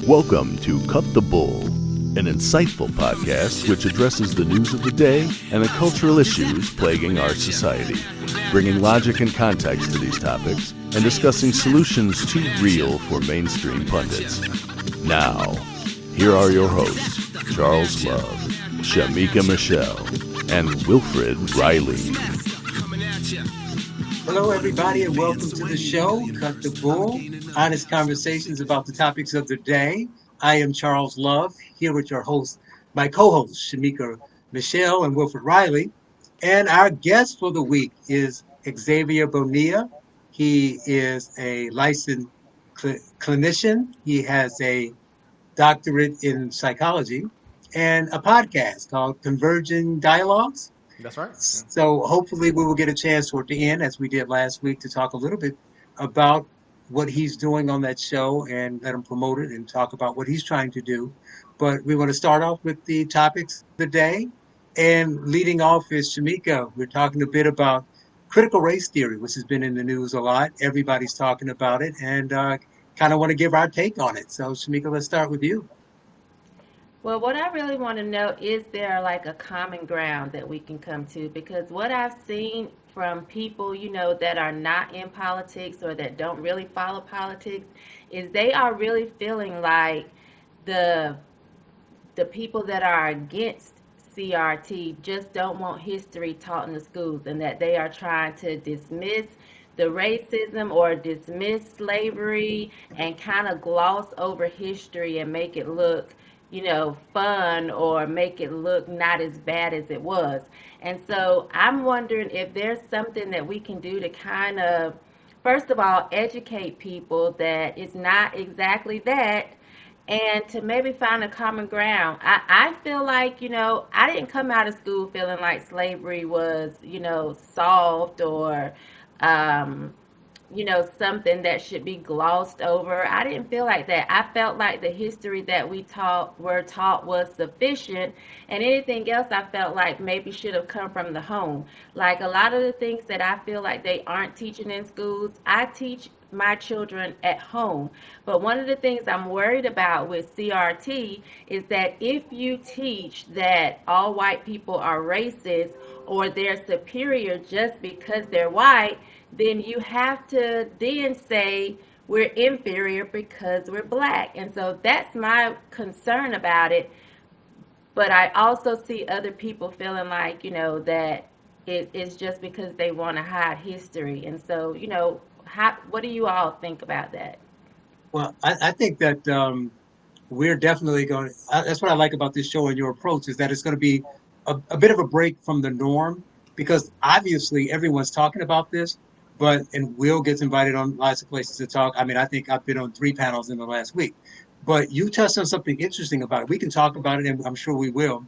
Welcome to Cut the Bull, an insightful podcast which addresses the news of the day and the cultural issues plaguing our society, bringing logic and context to these topics and discussing solutions too real for mainstream pundits. Now, here are your hosts, Charles Love, Shemeka Michelle, and Wilfred Riley. Hello, everybody, and welcome to the show, Cut the Bull, honest conversations about the topics of the day. I am Charles Love, here with your host, my co-hosts, Shemeka Michelle and Wilfred Riley. And our guest for the week is Xavier Bonilla. He is a licensed clinician. He has a doctorate in psychology and a podcast called Converging Dialogues. That's right. So hopefully we will get a chance toward the end, as we did last week, to talk a little bit about what he's doing on that show and let him promote it and talk about what he's trying to do. But we want to start off with the topics of the day. And leading off is Shemeka. We're talking a bit about critical race theory, which has been in the news a lot. Everybody's talking about it and kind of want to give our take on it. So Shemeka, let's start with you. Well, what I really want to know, is there like a common ground that we can come to? Because what I've seen from people, that are not in politics or that don't really follow politics, is they are really feeling like the people that are against CRT just don't want history taught in the schools, and that they are trying to dismiss the racism or dismiss slavery and kind of gloss over history and make it look fun or make it look not as bad as it was. And so I'm wondering if there's something that we can do to kind of, first of all, educate people that it's not exactly that, and to maybe find a common ground. I feel like, I didn't come out of school feeling like slavery was, solved or, something that should be glossed over. I didn't feel like that. I felt like the history that were taught was sufficient, and anything else I felt like maybe should have come from the home. Like a lot of the things that I feel like they aren't teaching in schools, I teach my children at home. But one of the things I'm worried about with CRT is that if you teach that all white people are racist or they're superior just because they're white, then you have to then say we're inferior because we're black. And so that's my concern about it. But I also see other people feeling like, that it's just because they want to hide history. And so, what do you all think about that? Well, I think that we're definitely going to, that's what I like about this show and your approach, is that it's going to be a bit of a break from the norm, because obviously everyone's talking about this. And Will gets invited on lots of places to talk. I mean, I think I've been on 3 panels in the last week. But you touched on something interesting about it. We can talk about it, and I'm sure we will,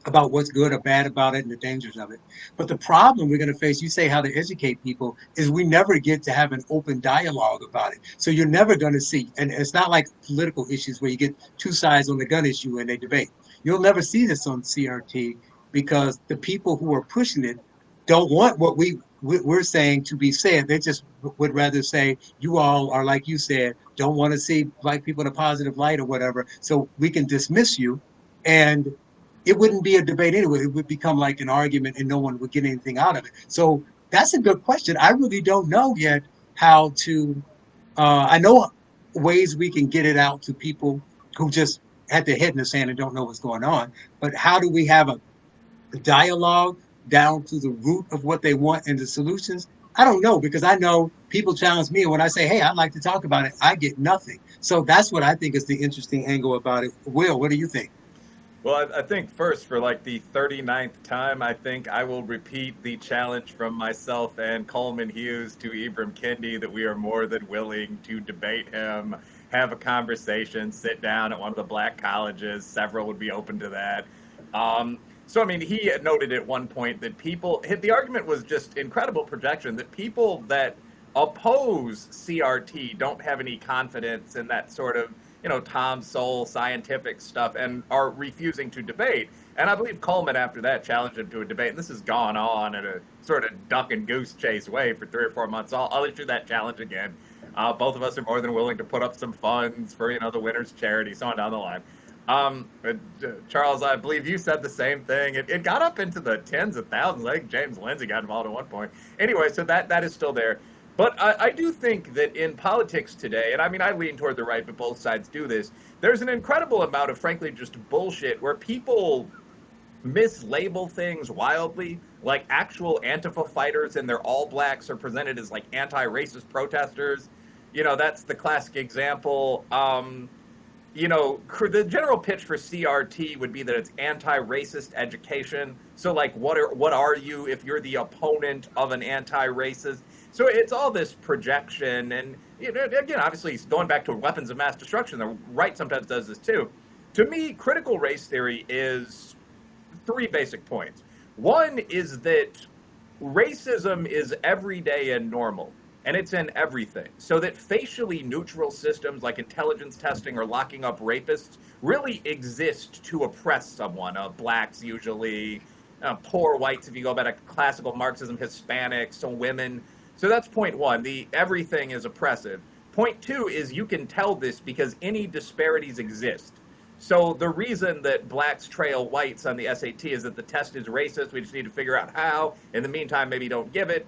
about what's good or bad about it and the dangers of it. But the problem we're going to face, you say how to educate people, is we never get to have an open dialogue about it. So you're never going to see, and it's not like political issues where you get 2 sides on the gun issue and they debate. You'll never see this on CRT because the people who are pushing it don't want what we're saying to be said. They just would rather say, you all are, like you said, don't want to see black people in a positive light or whatever, so we can dismiss you. And it wouldn't be a debate anyway. It would become like an argument and no one would get anything out of it. So that's a good question. I really don't know yet how to, I know ways we can get it out to people who just had their head in the sand and don't know what's going on. But how do we have a dialogue down to the root of what they want and the solutions? I don't know, because I know people challenge me, and when I say, hey, I'd like to talk about it, I get nothing. So that's what I think is the interesting angle about it. Will, what do you think? Well, I think first, for like the 39th time, I think I will repeat the challenge from myself and Coleman Hughes to Ibram Kendi that we are more than willing to debate him, have a conversation, sit down at one of the black colleges. Several would be open to that. So, I mean, he had noted at one point that the argument was just incredible projection, that people that oppose CRT don't have any confidence in that sort of, Tom Sowell scientific stuff and are refusing to debate. And I believe Coleman, after that, challenged him to a debate. And this has gone on in a sort of duck and goose chase way for 3 or 4 months. I'll issue that challenge again. Both of us are more than willing to put up some funds for, the winner's charity, so on down the line. Charles, I believe you said the same thing. It got up into the tens of thousands. I think James Lindsay got involved at one point. Anyway, so that is still there. But I do think that in politics today, and I mean, I lean toward the right, but both sides do this, there's an incredible amount of, frankly, just bullshit where people mislabel things wildly, like actual Antifa fighters and their all blacks are presented as like anti-racist protesters. That's the classic example. The general pitch for CRT would be that it's anti-racist education. So like, what are you if you're the opponent of an anti-racist? So it's all this projection, and again, obviously, going back to weapons of mass destruction, the right sometimes does this too. To me, critical race theory is 3 basic points. One is that racism is everyday and normal, and it's in everything. So that facially neutral systems like intelligence testing or locking up rapists really exist to oppress someone. Blacks usually, poor whites if you go back to classical Marxism, Hispanics, so women. So that's point 1. Everything is oppressive. Point 2 is you can tell this because any disparities exist. So the reason that blacks trail whites on the SAT is that the test is racist. We just need to figure out how. In the meantime, maybe don't give it.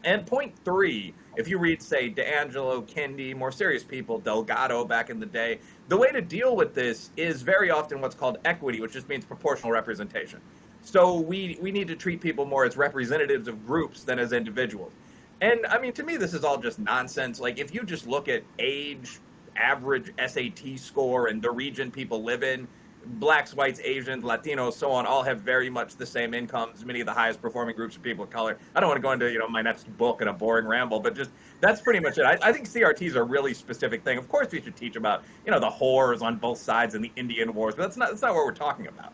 And point 3, if you read, say, D'Angelo, Kendi, more serious people, Delgado back in the day, the way to deal with this is very often what's called equity, which just means proportional representation. So we need to treat people more as representatives of groups than as individuals. And I mean, to me, this is all just nonsense. Like, if you just look at age, average SAT score, and the region people live in, blacks, whites, Asians, Latinos, so on, all have very much the same incomes, many of the highest performing groups of people of color. I don't want to go into, my next book and a boring ramble, but just, that's pretty much it. I think CRT is a really specific thing. Of course, we should teach about, the horrors on both sides in the Indian Wars, but that's not what we're talking about.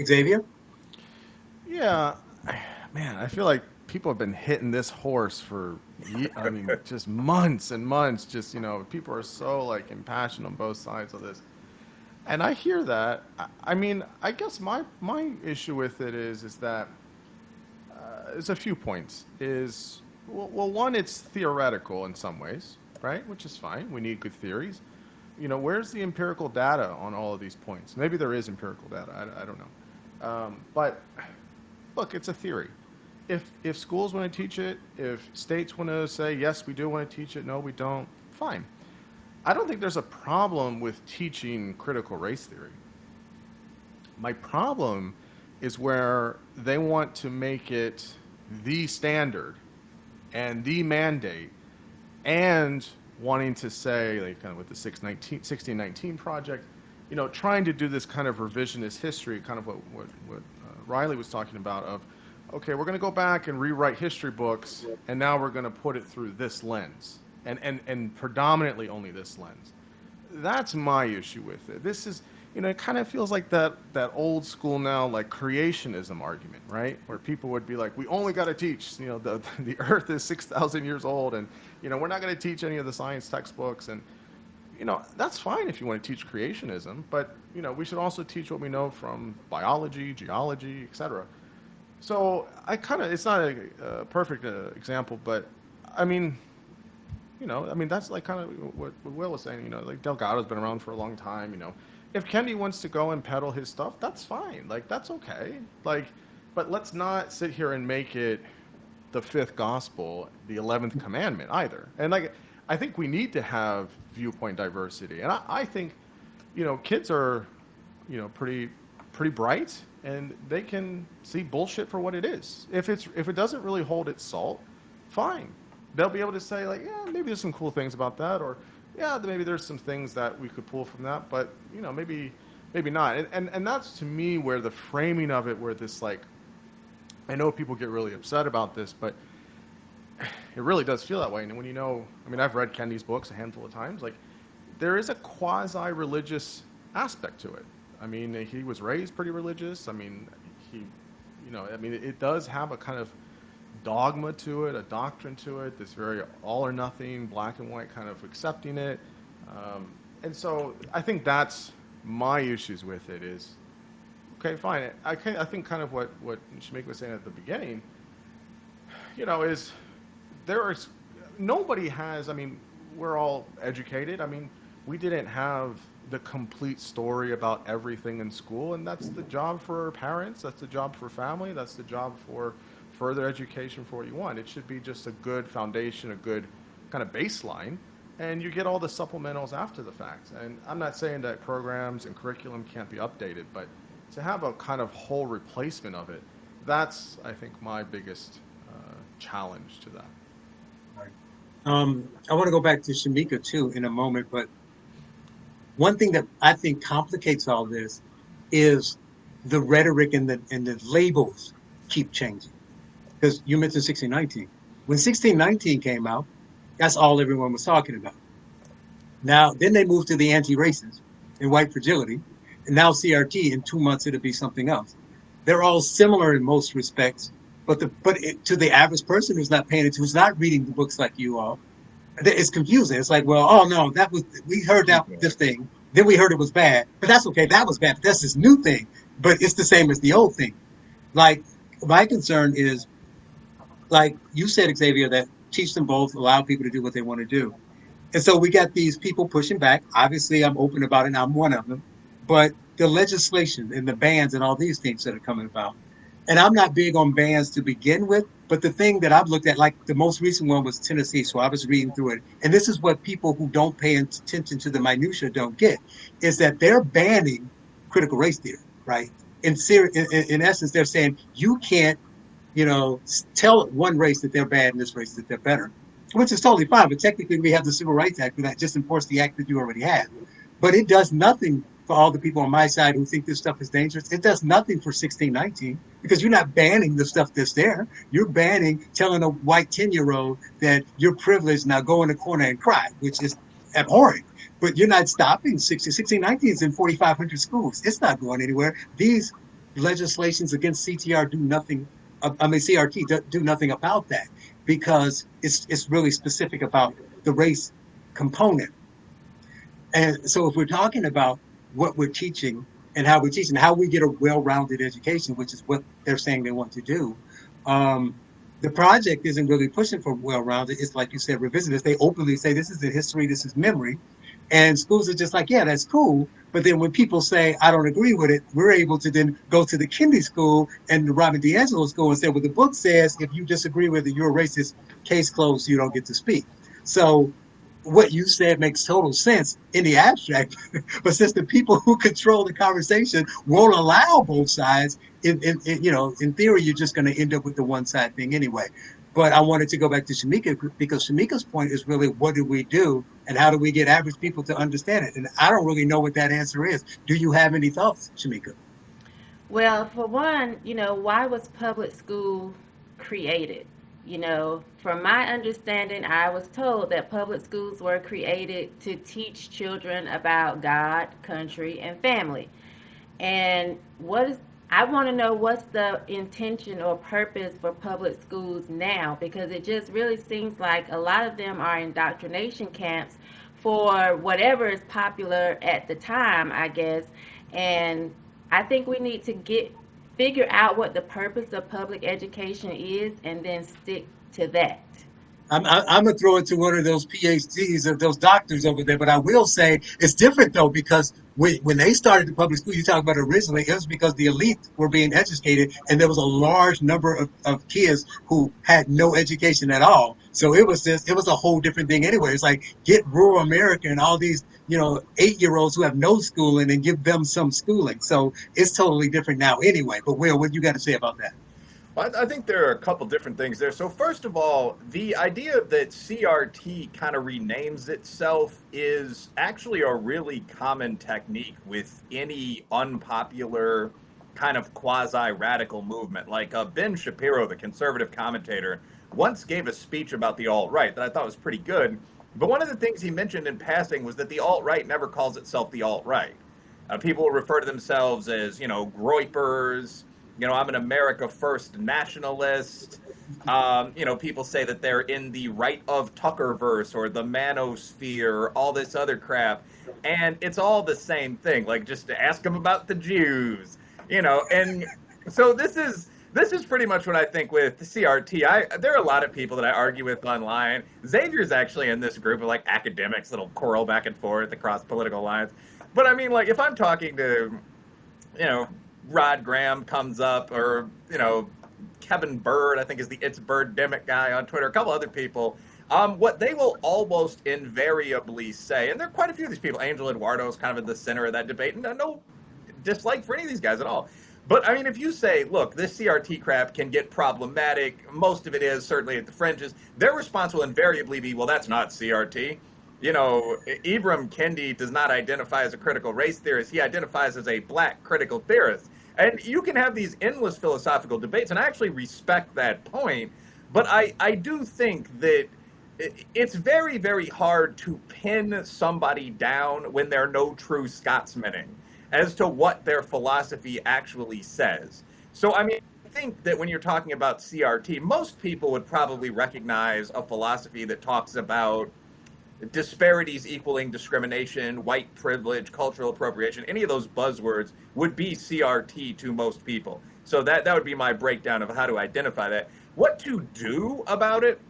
Xavier? Yeah, man, I feel like people have been hitting this horse for, just months and months. Just, people are so like impassioned on both sides of this. And I hear that. I guess my issue with it is that there's a few points. Well, one, it's theoretical in some ways, right? Which is fine. We need good theories. Where's the empirical data on all of these points? Maybe there is empirical data. I don't know. But look, it's a theory. If schools want to teach it, if states want to say, yes, we do want to teach it, no, we don't, fine. I don't think there's a problem with teaching critical race theory. My problem is where they want to make it the standard and the mandate, and wanting to say, like kind of with the 1619 project, trying to do this kind of revisionist history, kind of what Riley was talking about of, okay, we're going to go back and rewrite history books, and now we're going to put it through this lens, and predominantly only this lens. That's my issue with it. This is, it kind of feels like that old school now, like creationism argument, right? Where people would be like, we only got to teach, the Earth is 6,000 years old, and we're not going to teach any of the science textbooks, and that's fine if you want to teach creationism, but we should also teach what we know from biology, geology, etc. So it's not a perfect example, but that's like kind of what Will was saying, like Delgado's been around for a long time, If Kendi wants to go and peddle his stuff, that's fine. Like, that's okay. Like, but let's not sit here and make it the 5th gospel, the 11th commandment either. And like, I think we need to have viewpoint diversity. And I think, kids are, pretty bright, and they can see bullshit for what it is. If it doesn't really hold its salt, fine. They'll be able to say like, yeah, maybe there's some cool things about that, or yeah, maybe there's some things that we could pull from that, but maybe not. And that's to me where the framing of it, where this like, I know people get really upset about this, but it really does feel that way. And when I've read Kendi's books a handful of times, like there is a quasi-religious aspect to it. He was raised pretty religious. It does have a kind of dogma to it, a doctrine to it, this very all or nothing, black and white kind of accepting it. And so I think that's my issues with it is, okay, fine. I think kind of what Shemeka was saying at the beginning, is there are nobody has. I mean, we're all educated. I mean, we didn't have the complete story about everything in school, and that's the job for parents. That's the job for family. That's the job for further education for what you want. It should be just a good foundation, a good kind of baseline, and you get all the supplementals after the fact. And I'm not saying that programs and curriculum can't be updated, but to have a kind of whole replacement of it, that's, I think, my biggest challenge to that. I want to go back to Shemeka too in a moment, but one thing that I think complicates all this is the rhetoric and the labels keep changing. Because you mentioned 1619. When 1619 came out, that's all everyone was talking about. Now, then they moved to the anti-racist and white fragility, and now CRT. In 2 months, it'll be something else. They're all similar in most respects, but to the average person who's not paying attention, who's not reading the books like you all, it's confusing. It's like, well, oh no, we heard that this thing, then we heard it was bad, but that's okay. That was bad, but that's this new thing, but it's the same as the old thing. Like my concern is, like you said, Xavier, that teach them both, allow people to do what they want to do. And so we got these people pushing back. Obviously, I'm open about it, and I'm one of them. But the legislation and the bans and all these things that are coming about. And I'm not big on bans to begin with, but the thing that I've looked at, like the most recent one was Tennessee, so I was reading through it. And this is what people who don't pay attention to the minutia don't get, is that they're banning critical race theory, right? In essence, they're saying you can't, tell one race that they're bad and this race that they're better, which is totally fine. But technically, we have the Civil Rights Act that just enforced the act that you already had. But it does nothing for all the people on my side who think this stuff is dangerous. It does nothing for 1619 because you're not banning the stuff that's there. You're banning telling a white 10-year-old that you're privileged, now go in the corner and cry, which is abhorrent. But you're not stopping 1619 is in 4,500 schools. It's not going anywhere. These legislations against CTR do nothing. CRT do nothing about that because it's really specific about the race component. And so if we're talking about what we're teaching and how we're teaching, how we get a well-rounded education, which is what they're saying they want to do, the project isn't really pushing for well-rounded. It's like you said, revisionist. They openly say this is the history, this is memory. And schools are just like, yeah, that's cool. But then when people say, I don't agree with it, we're able to then go to the Kendi school and the Robin DiAngelo school and say, well, the book says if you disagree with it, you're a racist, case closed, you don't get to speak. So what you said makes total sense in the abstract, but since the people who control the conversation won't allow both sides, in theory, you're just going to end up with the one side thing anyway. But I wanted to go back to Shemeka because Shemeka's point is really, what do we do and how do we get average people to understand it? And I don't really know what that answer is. Do you have any thoughts, Shemeka? Well, for one, why was public school created? From my understanding, I was told that public schools were created to teach children about God, country, and family. And I want to know what's the intention or purpose for public schools now, because it just really seems like a lot of them are indoctrination camps for whatever is popular at the time, I guess. And I think we need to figure out what the purpose of public education is and then stick to that. I'm gonna throw it to one of those PhDs of those doctors over there, but I will say it's different though, because when they started the public school, you talk about originally, it was because the elite were being educated, and there was a large number of kids who had no education at all. So it was a whole different thing anyway. It's like get rural America and all these 8-year-olds who have no schooling and give them some schooling. So it's totally different now anyway. But Will, what you got to say about that? Well, I think there are a couple different things there. So first of all, the idea that CRT kind of renames itself is actually a really common technique with any unpopular kind of quasi-radical movement. Like Ben Shapiro, the conservative commentator, once gave a speech about the alt-right that I thought was pretty good. But one of the things he mentioned in passing was that the alt-right never calls itself the alt-right. People refer to themselves as, groypers. I'm an America First nationalist. People say that they're in the right of Tuckerverse or the manosphere, all this other crap. And it's all the same thing. Like, just to ask them about the Jews, And so this is this is pretty much what I think with the CRT. There are a lot of people that I argue with online. Xavier's actually in this group of like academics that'll quarrel back and forth across political lines. But I mean, like, if I'm talking to, Rod Graham comes up, or, Kevin Bird, I think is the It's Birdemic guy on Twitter, a couple other people, what they will almost invariably say, and there are quite a few of these people, Angel Eduardo is kind of at the center of that debate, and no dislike for any of these guys at all. But I mean, if you say, look, this CRT crap can get problematic, most of it is, certainly at the fringes, their response will invariably be, well, that's not CRT. Ibram Kendi does not identify as a critical race theorist. He identifies as a black critical theorist. And you can have these endless philosophical debates, and I actually respect that point. But I do think that it's very, very hard to pin somebody down when they're no true Scotsmaning as to what their philosophy actually says. So, I mean, I think that when you're talking about CRT, most people would probably recognize a philosophy that talks about disparities equaling discrimination, white privilege, cultural appropriation. Any of those buzzwords would be CRT to most people. So that would be my breakdown of how to identify that. What to do about it?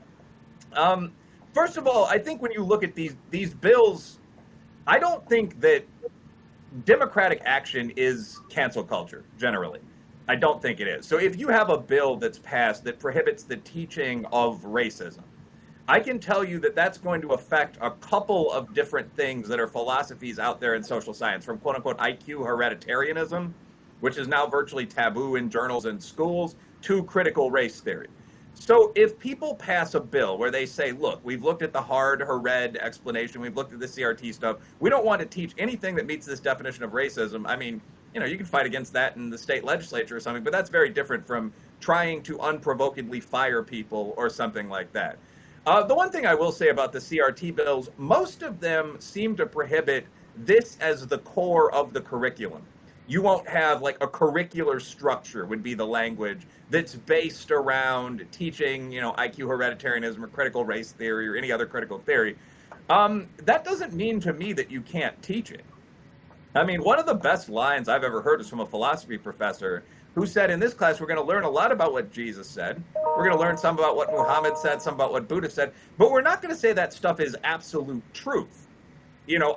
First of all, I think when you look at these bills, I don't think that democratic action is cancel culture, generally. I don't think it is. So if you have a bill that's passed that prohibits the teaching of racism, I can tell you that that's going to affect a couple of different things that are philosophies out there in social science, from quote-unquote IQ hereditarianism, which is now virtually taboo in journals and schools, to critical race theory. So if people pass a bill where they say, look, we've looked at the hard Hared explanation, we've looked at the CRT stuff, we don't want to teach anything that meets this definition of racism. I mean, you can fight against that in the state legislature or something, but that's very different from trying to unprovokedly fire people or something like that. The one thing I will say about the CRT bills, most of them seem to prohibit this as the core of the curriculum. You won't have like a curricular structure, would be the language, that's based around teaching, IQ hereditarianism or critical race theory or any other critical theory. That doesn't mean to me that you can't teach it. I mean, one of the best lines I've ever heard is from a philosophy professor who said, in this class, we're going to learn a lot about what Jesus said. We're going to learn some about what Muhammad said, some about what Buddha said, but we're not going to say that stuff is absolute truth.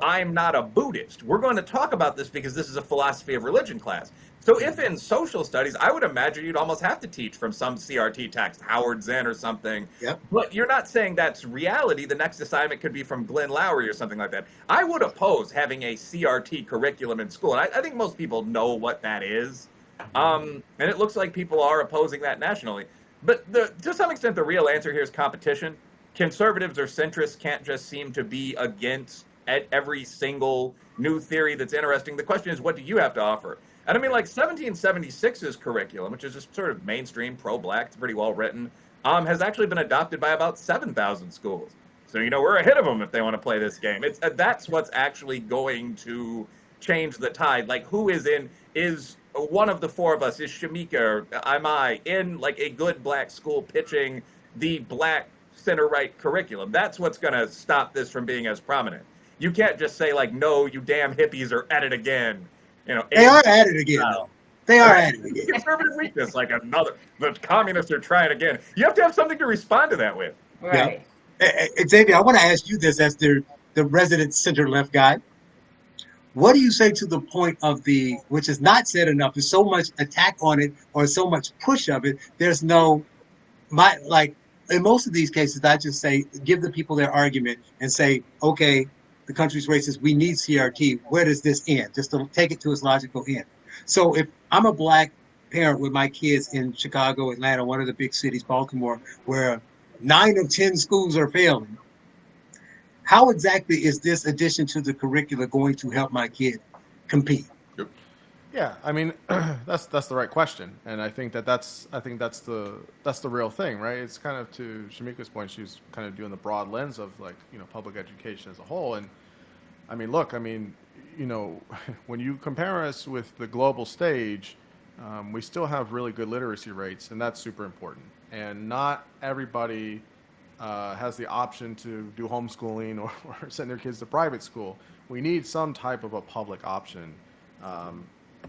I'm not a Buddhist. We're going to talk about this because this is a philosophy of religion class. So if in social studies, I would imagine you'd almost have to teach from some CRT text, Howard Zinn or something. Yep. But you're not saying that's reality. The next assignment could be from Glenn Lowry or something like that. I would oppose having a CRT curriculum in school. And I think most people know what that is. And it looks like people are opposing that nationally. But to some extent, the real answer here is competition. Conservatives or centrists can't just seem to be against at every single new theory that's interesting. The question is, what do you have to offer? And I mean, like 1776's curriculum, which is just sort of mainstream, pro-black, it's pretty well written, has actually been adopted by about 7,000 schools. So, we're ahead of them if they want to play this game. That's what's actually going to change the tide. Like, who is one of the four of us, is Shemeka, or am I, in like a good black school pitching the black center-right curriculum? That's what's going to stop this from being as prominent. You can't just say, like, no, you damn hippies are at it again. They are at it again. They are at it again. Conservative weakness, like the communists are trying again. You have to have something to respond to that with. Right. Yeah. Xavier, I want to ask you this as the resident center-left guy. What do you say to the point of which is not said enough, there's so much attack on it or so much push of it, there's in most of these cases, I just say, give the people their argument and say, okay, the country's racist, we need CRT. Where does this end? Just to take it to its logical end. So if I'm a black parent with my kids in Chicago, Atlanta, one of the big cities, Baltimore, where 9 of 10 schools are failing, how exactly is this addition to the curricula going to help my kid compete? Yeah, I mean, that's the right question, and I think that's the real thing, right? It's kind of, to Shemeka's point, she's kind of doing the broad lens of public education as a whole, and I mean, look, when you compare us with the global stage, we still have really good literacy rates, and that's super important. And not everybody has the option to do homeschooling or send their kids to private school. We need some type of a public option.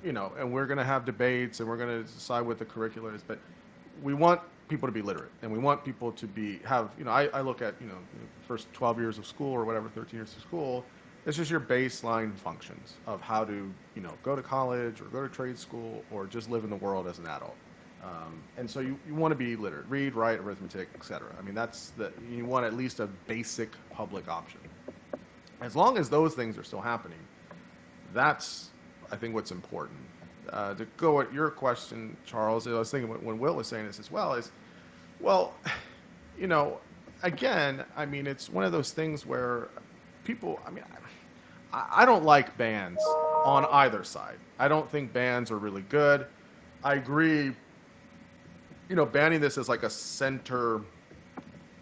and we're going to have debates and we're going to decide what the curriculum is, but we want people to be literate, and we want people to have, I look at, the first 12 years of school or whatever, 13 years of school. It's just your baseline functions of how to, go to college or go to trade school or just live in the world as an adult. And so you want to be literate, read, write, arithmetic, etc. I mean, you want at least a basic public option. As long as those things are still happening, that's, I think, what's important. To go at your question, Charles, I was thinking when Will was saying this as well, is, well, again, I mean, it's one of those things where people, I mean, I don't like bans on either side. I don't think bans are really good. I agree, banning this as like a center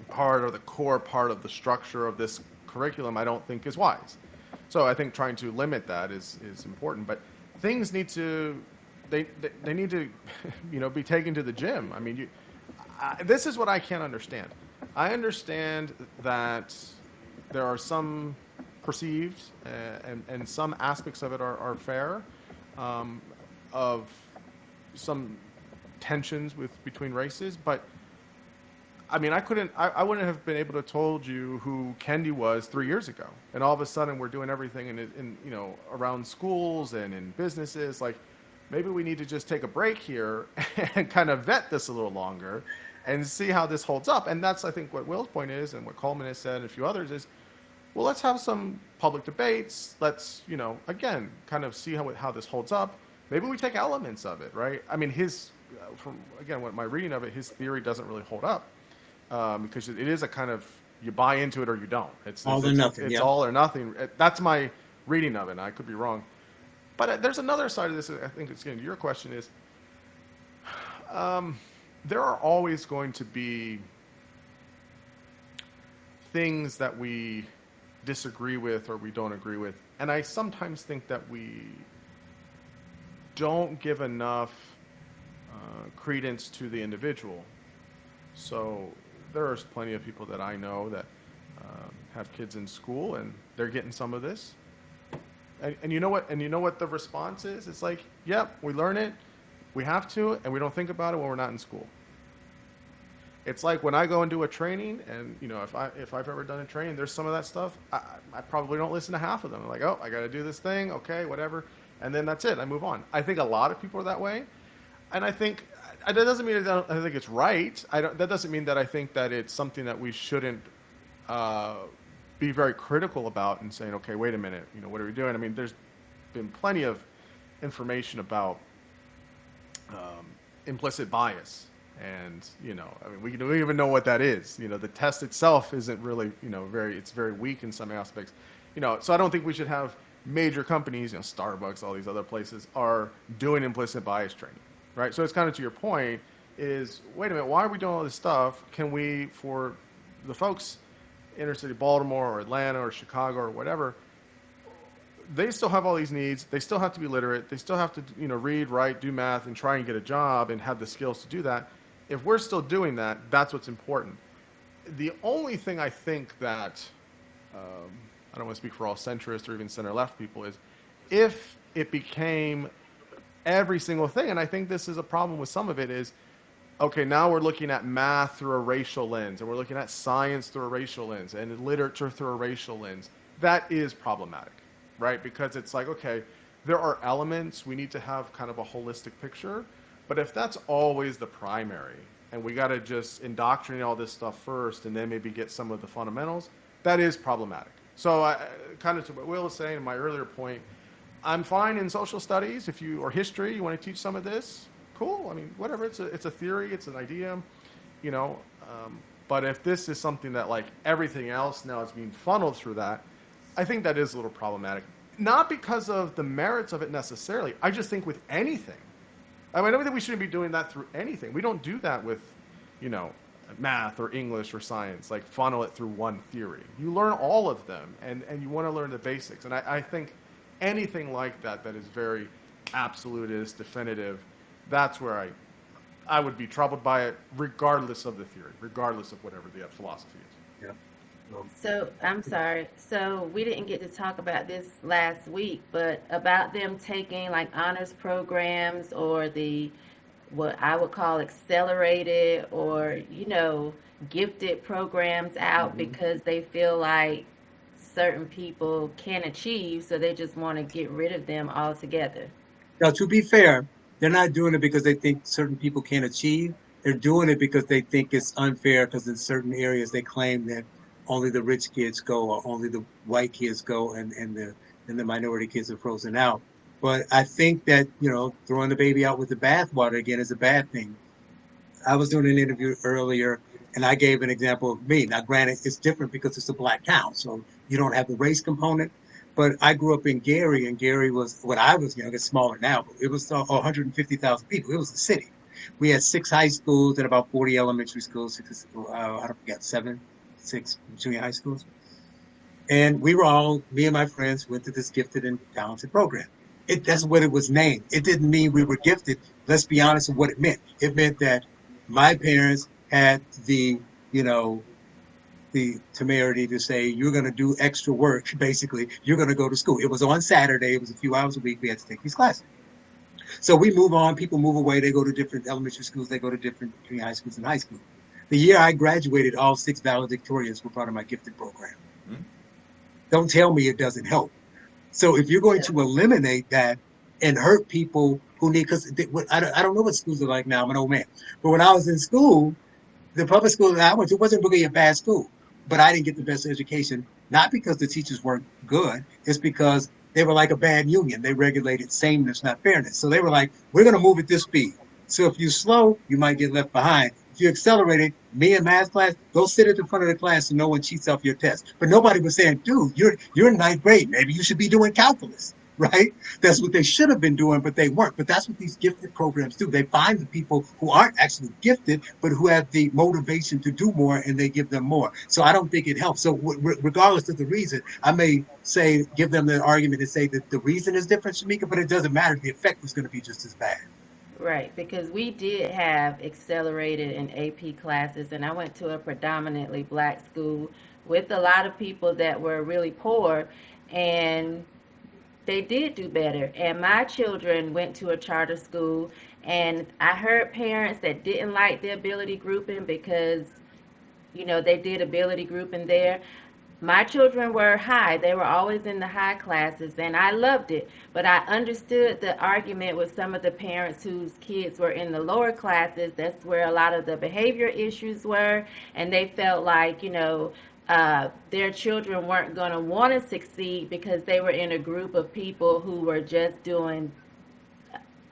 part or the core part of the structure of this curriculum, I don't think is wise. So I think trying to limit that is important, but things need to, they need to, be taken to the gym. I mean, this is what I can't understand. I understand that there are some perceived and some aspects of it are fair, of some tensions between races, but I mean, I wouldn't have been able to told you who Kendi was 3 years ago, and all of a sudden we're doing everything in around schools and in businesses. Like, maybe we need to just take a break here and kind of vet this a little longer and see how this holds up. And that's, I think, what Will's point is, and what Coleman has said and a few others is, well, let's have some public debates. Let's, again, kind of see how this holds up. Maybe we take elements of it, right? I mean, from what my reading of it, his theory doesn't really hold up. Because it is a kind of, you buy into it or you don't. It's all or nothing. It's all or nothing. That's my reading of it. And I could be wrong, but there's another side of this. I think it's getting to your question is, there are always going to be things that we disagree with or we don't agree with, and I sometimes think that we don't give enough credence to the individual. So there's plenty of people that I know that have kids in school, and they're getting some of this. And you know what? And you know what the response is? It's like, yep, we learn it, we have to, and we don't think about it when we're not in school. It's like when I go and do a training, and if I've ever done a training, there's some of that stuff. I probably don't listen to half of them. I'm like, oh, I got to do this thing, okay, whatever, and then that's it. I move on. I think a lot of people are that way, and I think. That doesn't mean I think it's right. That doesn't mean that I think that it's something that we shouldn't be very critical about and saying, okay, wait a minute, what are we doing? I mean, there's been plenty of information about implicit bias, and I mean, we don't even know what that is. The test itself isn't really, it's very weak in some aspects. So I don't think we should have major companies, Starbucks, all these other places are doing implicit bias training. Right, so it's kind of to your point is, wait a minute, why are we doing all this stuff? Can we, for the folks inner city Baltimore or Atlanta or Chicago or whatever, they still have all these needs. They still have to be literate. They still have to, read, write, do math, and try and get a job and have the skills to do that. If we're still doing that, that's what's important. The only thing I think that, I don't want to speak for all centrist or even center-left people, is if it became every single thing, and I think this is a problem with some of it, is, okay, now we're looking at math through a racial lens, and we're looking at science through a racial lens, and literature through a racial lens. That is problematic, right? Because it's like, okay, there are elements, we need to have kind of a holistic picture, but if that's always the primary, and we got to just indoctrinate all this stuff first, and then maybe get some of the fundamentals, that is problematic. So kind of to what Will was saying in my earlier point, I'm fine in social studies or history. You want to teach some of this? Cool. I mean, whatever. It's a theory. It's an idea. But if this is something that, like everything else now, is being funneled through that, I think that is a little problematic. Not because of the merits of it necessarily. I just think with anything. I mean, I don't think we shouldn't be doing that through anything. We don't do that with, math or English or science. Like funnel it through one theory. You learn all of them, and you want to learn the basics. And I think anything like that is very absolutist, definitive, that's where I would be troubled by it, regardless of the theory, regardless of whatever the philosophy is. Yeah. So I'm sorry. So we didn't get to talk about this last week, but about them taking like honors programs or the what I would call accelerated or gifted programs out Mhm. because they feel like certain people can achieve, so they just want to get rid of them altogether. Now, to be fair, they're not doing it because they think certain people can't achieve. They're doing it because they think it's unfair because in certain areas they claim that only the rich kids go or only the white kids go and the minority kids are frozen out. But I think that, throwing the baby out with the bathwater again is a bad thing. I was doing an interview earlier and I gave an example of me. Now, granted, it's different because it's a black town, so you don't have the race component. But I grew up in Gary, and Gary was, when I was young, it's smaller now, but it was 150,000 people. It was a city. We had 6 high schools and about 40 elementary schools, I don't forget, 6 junior high schools. And we were all, me and my friends, went to this gifted and talented program. That's what it was named. It didn't mean we were gifted. Let's be honest with what it meant. It meant that my parents had you know, the temerity to say, you're going to do extra work. Basically, you're going to go to school. It was on Saturday. It was a few hours a week. We had to take these classes. So we move on. People move away. They go to different elementary schools. They go to different junior high schools and high school. The year I graduated, all 6 valedictorians were part of my gifted program. Hmm. Don't tell me it doesn't help. So if you're going to eliminate that and hurt people who need, because I don't know what schools are like now. I'm an old man. But when I was in school, the public school that I went to wasn't really a bad school, but I didn't get the best education, not because the teachers weren't good. It's because they were like a bad union. They regulated sameness, not fairness. So they were like, we're going to move at this speed. So if you're slow, you might get left behind. If you're accelerating, me in math class, go sit at the front of the class so no one cheats off your test. But nobody was saying, dude, you're in 9th grade. Maybe you should be doing calculus, right? That's what they should have been doing, but they weren't. But that's what these gifted programs do. They find the people who aren't actually gifted, but who have the motivation to do more, and they give them more. So I don't think it helps. So regardless of the reason, I may say, give them the argument and say that the reason is different, Shemeka, but it doesn't matter. The effect was going to be just as bad. Right, because we did have accelerated and AP classes, and I went to a predominantly black school with a lot of people that were really poor, and they did do better. And my children went to a charter school, and I heard parents that didn't like the ability grouping because they did ability grouping there. My children were high. They were always in the high classes, and I loved it. But I understood the argument with some of the parents whose kids were in the lower classes. That's where a lot of the behavior issues were, and they felt like, their children weren't going to want to succeed because they were in a group of people who were just doing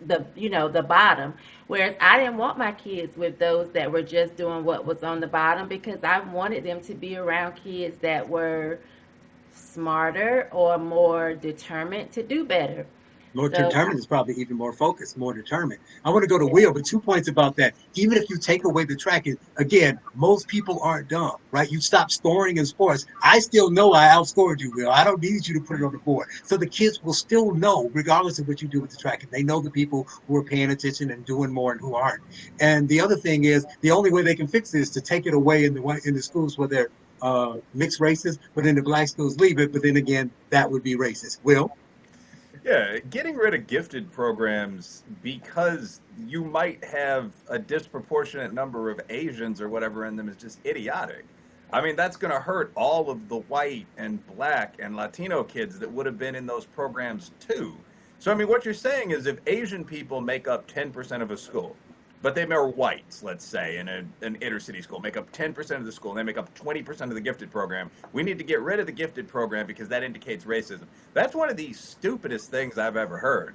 the bottom, whereas I didn't want my kids with those that were just doing what was on the bottom, because I wanted them to be around kids that were smarter or more determined to do better. More So determined is probably even more focused, more determined. I want to go to Will, but 2 points about that. Even if you take away the tracking, again, most people aren't dumb, right? You stop scoring in sports. I still know I outscored you, Will. I don't need you to put it on the board. So the kids will still know, regardless of what you do with the tracking. They know the people who are paying attention and doing more and who aren't. And the other thing is, the only way they can fix it is to take it away in the schools where they're mixed races, but in the black schools, leave it. But then again, that would be racist. Will? Yeah, getting rid of gifted programs because you might have a disproportionate number of Asians or whatever in them is just idiotic. I mean, that's going to hurt all of the white and black and Latino kids that would have been in those programs too. So, I mean, what you're saying is if Asian people make up 10% of a school, but they are whites, let's say, in an inner city school, make up 10% of the school, and they make up 20% of the gifted program. We need to get rid of the gifted program because that indicates racism. That's one of the stupidest things I've ever heard.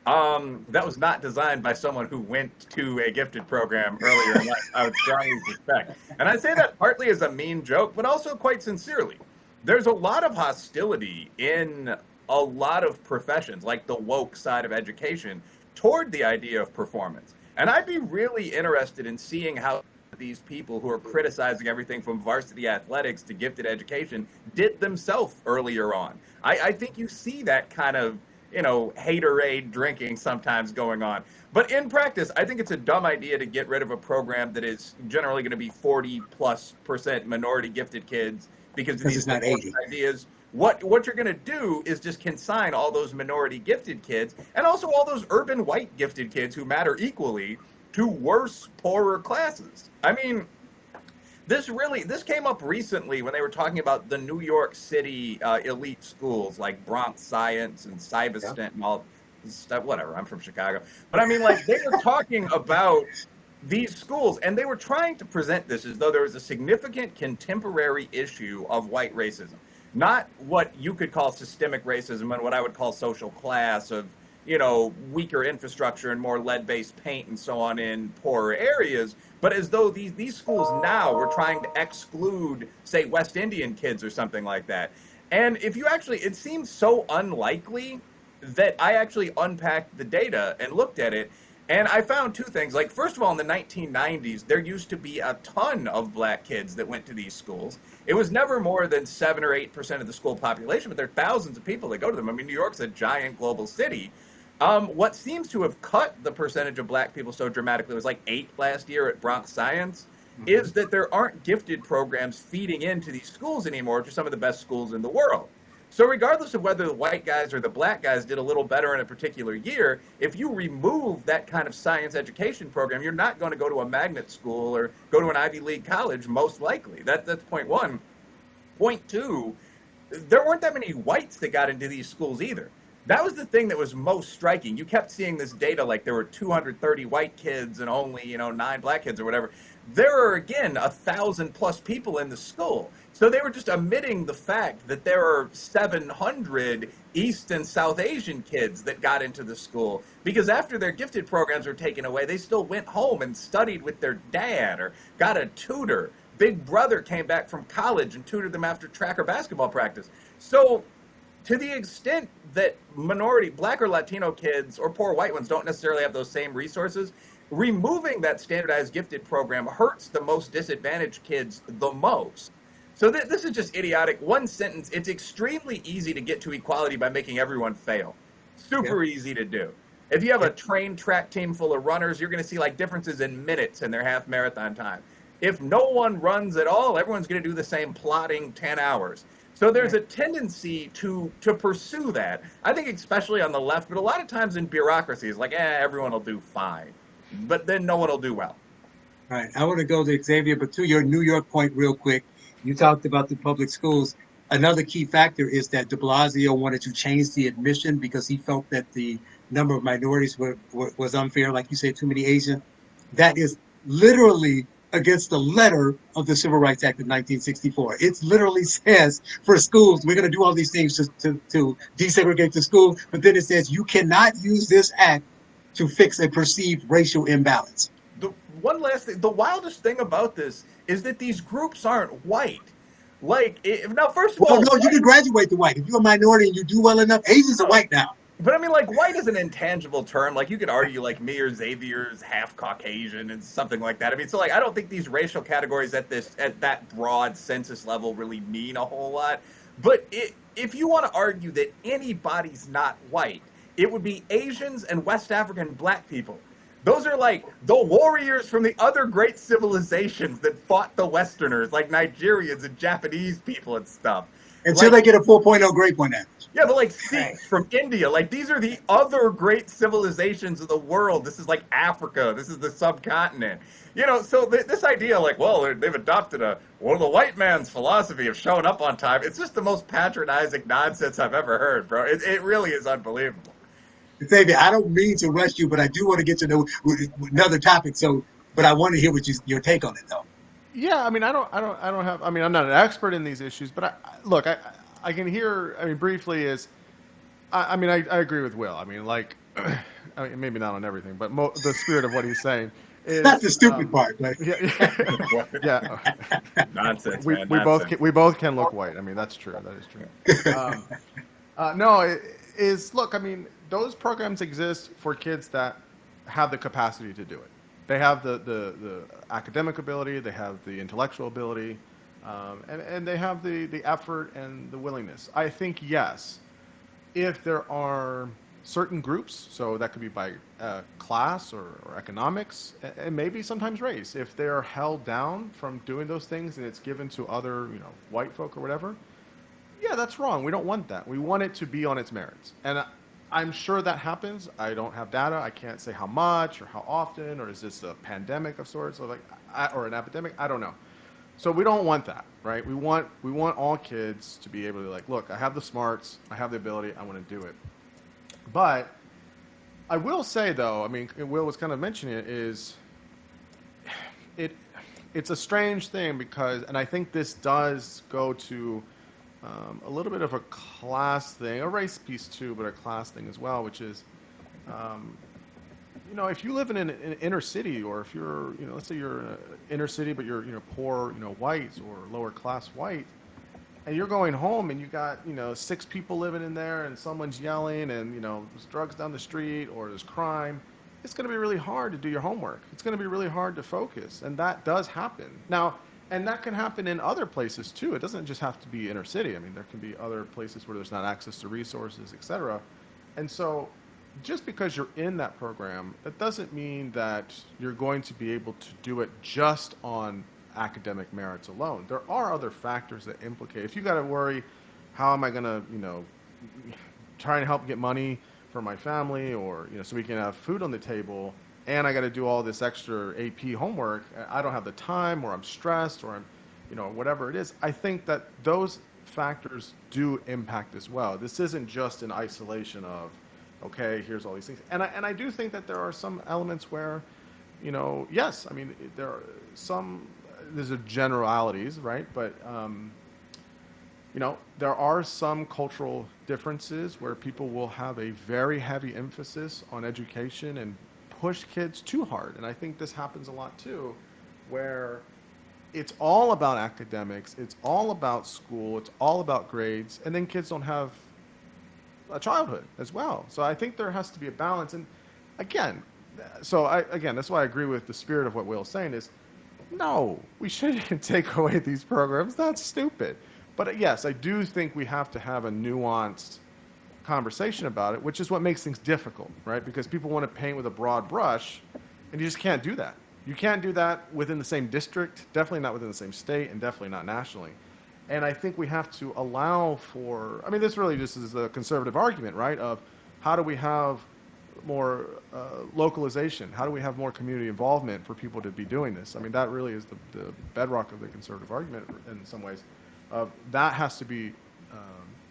That was not designed by someone who went to a gifted program earlier in life, I would strongly suspect. And I say that partly as a mean joke, but also quite sincerely. There's a lot of hostility in a lot of professions, like the woke side of education, toward the idea of performance. And I'd be really interested in seeing how these people who are criticizing everything from varsity athletics to gifted education did themselves earlier on. I think you see that kind of, haterade drinking sometimes going on. But in practice, I think it's a dumb idea to get rid of a program that is generally going to be 40+% minority gifted kids because of Because these it's not divorce 80. ideas. What you're going to do is just consign all those minority gifted kids and also all those urban white gifted kids who matter equally to worse, poorer classes. I mean, this came up recently when they were talking about the New York City elite schools like Bronx Science and Stuyvesant and all stuff. Whatever, I'm from Chicago, but I mean, like they were talking about these schools, and they were trying to present this as though there was a significant contemporary issue of white racism, not what you could call systemic racism and what I would call social class of, weaker infrastructure and more lead-based paint and so on in poorer areas, but as though these schools now were trying to exclude, say, West Indian kids or something like that. And if you actually, it seems so unlikely that I actually unpacked the data and looked at it. And I found two things. Like, first of all, in the 1990s, there used to be a ton of black kids that went to these schools. It was never more than 7 or 8% of the school population, but there are thousands of people that go to them. I mean, New York's a giant global city. What seems to have cut the percentage of black people so dramatically, it was like 8 last year at Bronx Science, is that there aren't gifted programs feeding into these schools anymore, which are some of the best schools in the world. So regardless of whether the white guys or the black guys did a little better in a particular year, if you remove that kind of science education program, you're not going to go to a magnet school or go to an Ivy League college, most likely. That's point one. Point two, there weren't that many whites that got into these schools either. That was the thing that was most striking. You kept seeing this data like there were 230 white kids and only, 9 black kids or whatever. There are, again, 1,000 plus people in the school. So they were just omitting the fact that there are 700 East and South Asian kids that got into the school, because after their gifted programs were taken away, they still went home and studied with their dad or got a tutor. Big Brother came back from college and tutored them after track or basketball practice. So to the extent that minority, black or Latino kids or poor white ones don't necessarily have those same resources, removing that standardized gifted program hurts the most disadvantaged kids the most. So this is just idiotic. One sentence, it's extremely easy to get to equality by making everyone fail. Super easy to do. If you have a trained track team full of runners, you're going to see like differences in minutes in their half marathon time. If no one runs at all, everyone's going to do the same plodding 10 hours. So there's a tendency to pursue that. I think especially on the left, but a lot of times in bureaucracies, like, everyone will do fine. But then no one will do well. All right. I want to go to Xavier, but to your New York point real quick. You talked about the public schools. Another key factor is that de Blasio wanted to change the admission because he felt that the number of minorities was unfair. Like you said, too many Asian. That is literally against the letter of the Civil Rights Act of 1964. It literally says for schools, we're going to do all these things to desegregate the school, but then it says you cannot use this act to fix a perceived racial imbalance. The one last thing, the wildest thing about this is that these groups aren't white. Like, now, first of all, no, you can graduate to white. If you're a minority and you do well enough, Asians are white now. But I mean, like, white is an intangible term. Like, you could argue, like, me or Xavier's half Caucasian and something like that. I mean, so, like, I don't think these racial categories at that broad census level really mean a whole lot. But if you want to argue that anybody's not white, it would be Asians and West African black people. Those are like the warriors from the other great civilizations that fought the Westerners, like Nigerians and Japanese people and stuff. Until they get a 4.0 grade point average. Yeah, but like Sikhs from India, like these are the other great civilizations of the world. This is like Africa. This is the subcontinent. So this idea, like, well, they've adopted one of the white man's philosophy of showing up on time. It's just the most patronizing nonsense I've ever heard, bro. It really is unbelievable. Xavier, I don't mean to rush you, but I do want to get to know another topic. But I want to hear your take on it, though. Yeah, I mean, I don't have. I mean, I'm not an expert in these issues, but I can hear. I mean, briefly I agree with Will. I mean, like, I mean, maybe not on everything, but the spirit of what he's saying is that's the stupid part. Like, yeah. Nonsense. We both can look white. I mean, that's true. That is true. Look. I mean, those programs exist for kids that have the capacity to do it. They have the academic ability, they have the intellectual ability, and they have the effort and the willingness. I think, yes, if there are certain groups. So that could be by class or economics, and maybe sometimes race. If they're held down from doing those things and it's given to other, white folk or whatever, yeah, that's wrong. We don't want that. We want it to be on its merits. And I'm sure that happens. I don't have data. I can't say how much or how often, or is this a pandemic of sorts, or or an epidemic? I don't know. So we don't want that, right? We want all kids to be able to look, I have the smarts, I have the ability, I want to do it. But I will say though, I mean, Will was kind of mentioning it, is it's a strange thing because, and I think this does go to a little bit of a class thing, a race piece too, but a class thing as well, which is, if you live in an inner city, or if you're, let's say you're in an inner city, but you're, poor, whites or lower class white, and you're going home and you got, 6 people living in there and someone's yelling and, there's drugs down the street or there's crime, it's going to be really hard to do your homework. It's going to be really hard to focus. And that does happen. Now, and that can happen in other places too. It doesn't just have to be inner city. I mean, there can be other places where there's not access to resources, et cetera. And so just because you're in that program, that doesn't mean that you're going to be able to do it just on academic merits alone. There are other factors that implicate. If you got to worry, how am I going to, try and help get money for my family, or, so we can have food on the table, and I got to do all this extra AP homework, I don't have the time, or I'm stressed, or I'm, whatever it is. I think that those factors do impact as well. This isn't just an isolation of, okay, here's all these things. And I do think that there are some elements where, yes, I mean, there's a generalities, right? But, there are some cultural differences where people will have a very heavy emphasis on education and push kids too hard. And I think this happens a lot too, where it's all about academics, it's all about school, it's all about grades, and then kids don't have a childhood as well. So I think there has to be a balance. And again, that's why I agree with the spirit of what Will's saying is, no, we shouldn't take away these programs. That's stupid. But yes, I do think we have to have a nuanced conversation about it, which is what makes things difficult, right? Because people want to paint with a broad brush, and you just can't do that. You can't do that within the same district, definitely not within the same state, and definitely not nationally. And I think we have to allow for, I mean, this really just is a conservative argument, right? Of how do we have more localization? How do we have more community involvement for people to be doing this? I mean, that really is the bedrock of the conservative argument in some ways. That has to be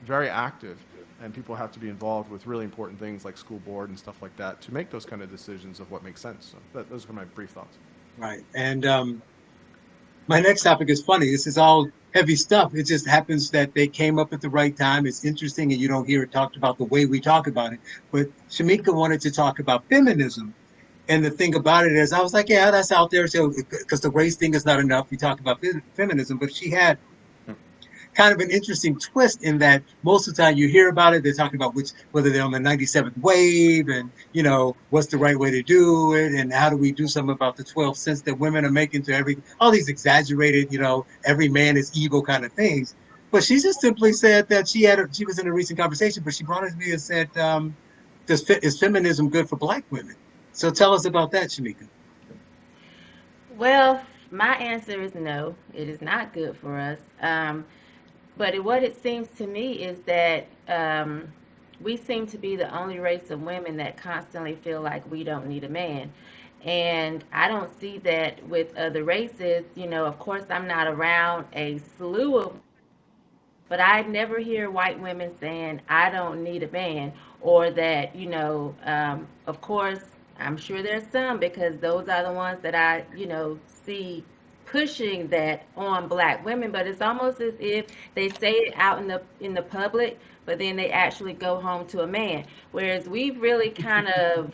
very active, and people have to be involved with really important things like school board and stuff like that to make those kind of decisions of what makes sense. So those are my brief thoughts. Right. And my next topic is funny. This is all heavy stuff. It just happens that they came up at the right time. It's interesting, and you don't hear it talked about the way we talk about it. But Shemeka wanted to talk about feminism. And the thing about it is, I was like, yeah, that's out there. So, because the race thing is not enough. We talk about feminism. But she had kind of an interesting twist in that most of the time you hear about it, they're talking about whether they're on the 97th wave and, what's the right way to do it and how do we do something about the 12 cents that women are making to all these exaggerated, every man is evil kind of things. But she just simply said that she was in a recent conversation, but she brought it to me and said, is feminism good for Black women? So tell us about that, Shemeka. Well, my answer is no, it is not good for us. But what it seems to me is that we seem to be the only race of women that constantly feel like we don't need a man. And I don't see that with other races. Of course, I'm not around a slew of, but I never hear white women saying, I don't need a man, or that, of course, I'm sure there's some, because those are the ones that I, see pushing that on Black women. But it's almost as if they say it out in the public, but then they actually go home to a man. Whereas we've really kind of,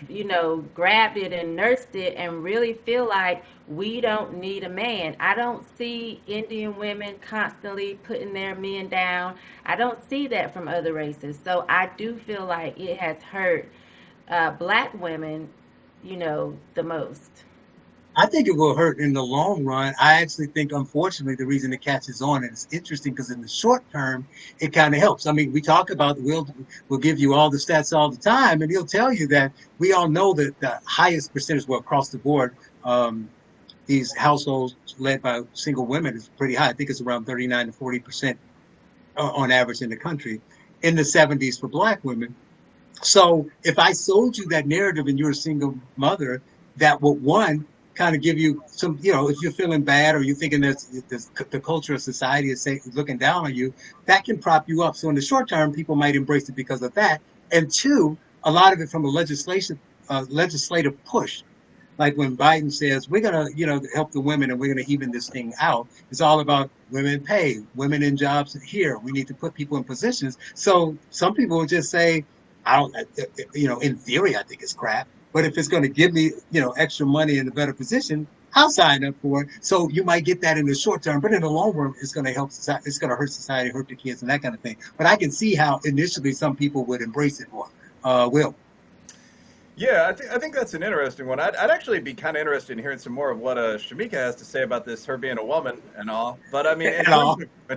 grabbed it and nursed it and really feel like we don't need a man. I don't see Indian women constantly putting their men down. I don't see that from other races. So I do feel like it has hurt Black women, the most. I think it will hurt in the long run. I actually think, unfortunately, the reason it catches on, and it's interesting because in the short term, it kind of helps. I mean, we talk about we'll give you all the stats all the time, and he'll tell you that we all know that the highest percentage, well, across the board, these households led by single women is pretty high. I think it's around 39 to 40% on average in the country. In the 70s for Black women. So if I sold you that narrative and you're a single mother, that would one kind of give you some, if you're feeling bad or you're thinking that the culture of society is looking down on you, that can prop you up. So in the short term, people might embrace it because of that. And two, a lot of it from a legislative push. Like when Biden says, we're going to, help the women and we're going to even this thing out. It's all about women pay, women in jobs here. We need to put people in positions. So some people will just say, in theory, I think it's crap. But if it's going to give me, extra money in a better position, I'll sign up for it. So you might get that in the short term, but in the long run, it's going to help society. It's going to hurt society, hurt the kids and that kind of thing. But I can see how initially some people would embrace it more. Will. Yeah, I think that's an interesting one. I'd actually be kind of interested in hearing some more of what Shemeka has to say about this, her being a woman and all. But I mean, in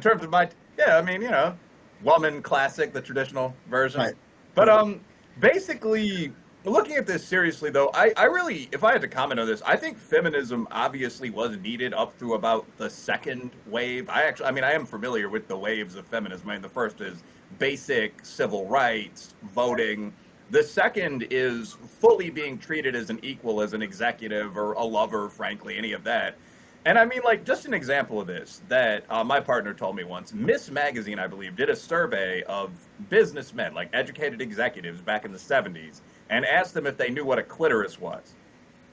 terms of woman classic, the traditional version. Right. But basically, looking at this seriously, though, I really, if I had to comment on this, I think feminism obviously was needed up through about the second wave. I am familiar with the waves of feminism. I mean, the first is basic civil rights, voting. The second is fully being treated as an equal, as an executive or a lover, frankly, any of that. And I mean, like, just an example of this that my partner told me once. Miss Magazine, I believe, did a survey of businessmen, like educated executives back in the 70s, and asked them if they knew what a clitoris was.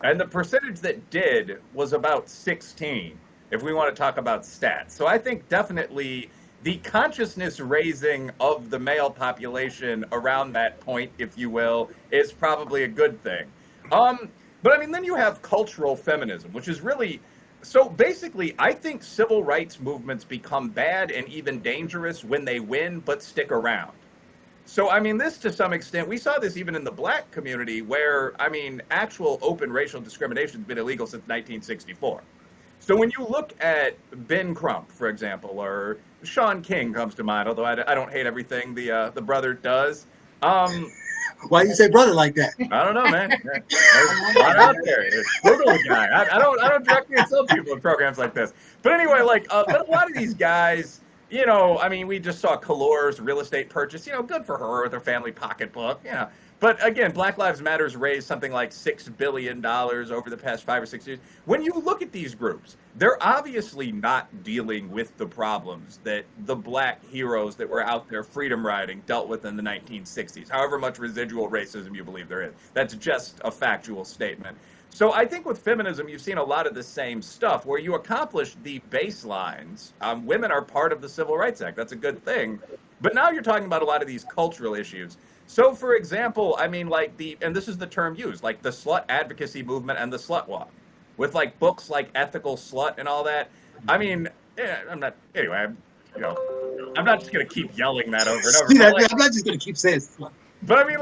And the percentage that did was about 16, if we want to talk about stats. So I think definitely the consciousness raising of the male population around that point, if you will, is probably a good thing. But I mean, then you have cultural feminism, which is really, so basically, I think civil rights movements become bad and even dangerous when they win, but stick around. So, I mean, this to some extent, we saw this even in the Black community where, I mean, actual open racial discrimination has been illegal since 1964. So when you look at Ben Crump, for example, or Sean King comes to mind, although I don't hate everything the brother does. Why do you say brother like that? I don't know, man. There's a lot out there. Google the guy. I don't directly insult people in programs like this. But anyway, but a lot of these guys, I mean, we just saw Kalour's real estate purchase. Good for her with her family pocketbook. But again, Black Lives Matter's raised something like $6 billion over the past 5 or 6 years. When you look at these groups, they're obviously not dealing with the problems that the Black heroes that were out there freedom riding dealt with in the 1960s, however much residual racism you believe there is. That's just a factual statement. So I think with feminism, you've seen a lot of the same stuff where you accomplish the baselines. Women are part of the Civil Rights Act. That's a good thing. But now you're talking about a lot of these cultural issues. So, for example, I mean, and this is the term used, like the slut advocacy movement and the slut walk, with like books like Ethical Slut and all that. I mean, I'm not just going to keep yelling that over and over. I'm not just going to keep saying slut. But I mean,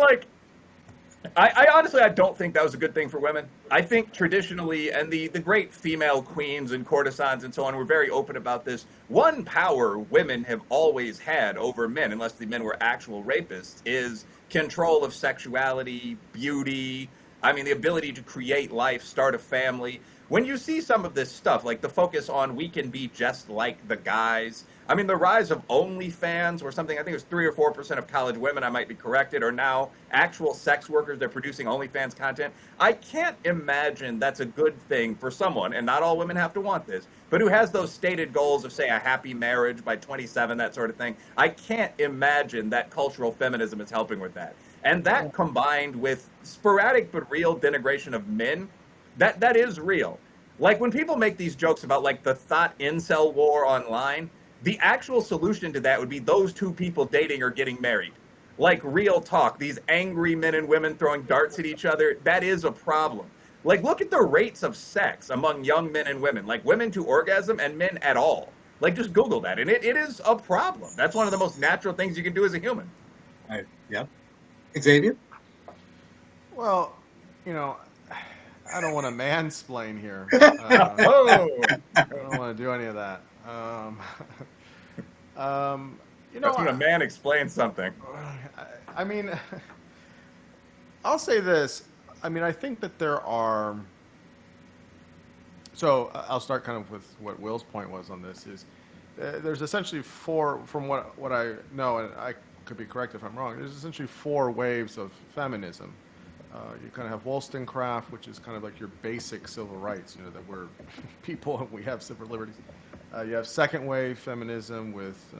I honestly, I don't think that was a good thing for women. I think traditionally, and the great female queens and courtesans and so on were very open about this. One power women have always had over men, unless the men were actual rapists, is control of sexuality, beauty, I mean, the ability to create life, start a family. When you see some of this stuff, like the focus on we can be just like the guys, I mean, the rise of OnlyFans or something, I think it was 3 or 4% of college women, I might be corrected, are now actual sex workers. They're producing OnlyFans content. I can't imagine that's a good thing for someone, and not all women have to want this, but who has those stated goals of, say, a happy marriage by 27, that sort of thing. I can't imagine that cultural feminism is helping with that. And that combined with sporadic but real denigration of men, that is real. Like when people make these jokes about like the thought incel war online, the actual solution to that would be those two people dating or getting married. Like real talk, these angry men and women throwing darts at each other, that is a problem. Like look at the rates of sex among young men and women, like women to orgasm and men at all. Like just Google that, and it is a problem. That's one of the most natural things you can do as a human. Right. Yeah. Xavier? Well, I don't want to mansplain here. Oh, I don't want to do any of that. that's when a man explains something. I mean, I'll say this. I mean, I think that there are. So I'll start kind of with what Will's point was on this. Is there's essentially four, from what I know, and I could be correct if I'm wrong. There's essentially four waves of feminism. You kind of have Wollstonecraft, which is kind of like your basic civil rights. You know, that we're people and we have civil liberties. You have second wave feminism with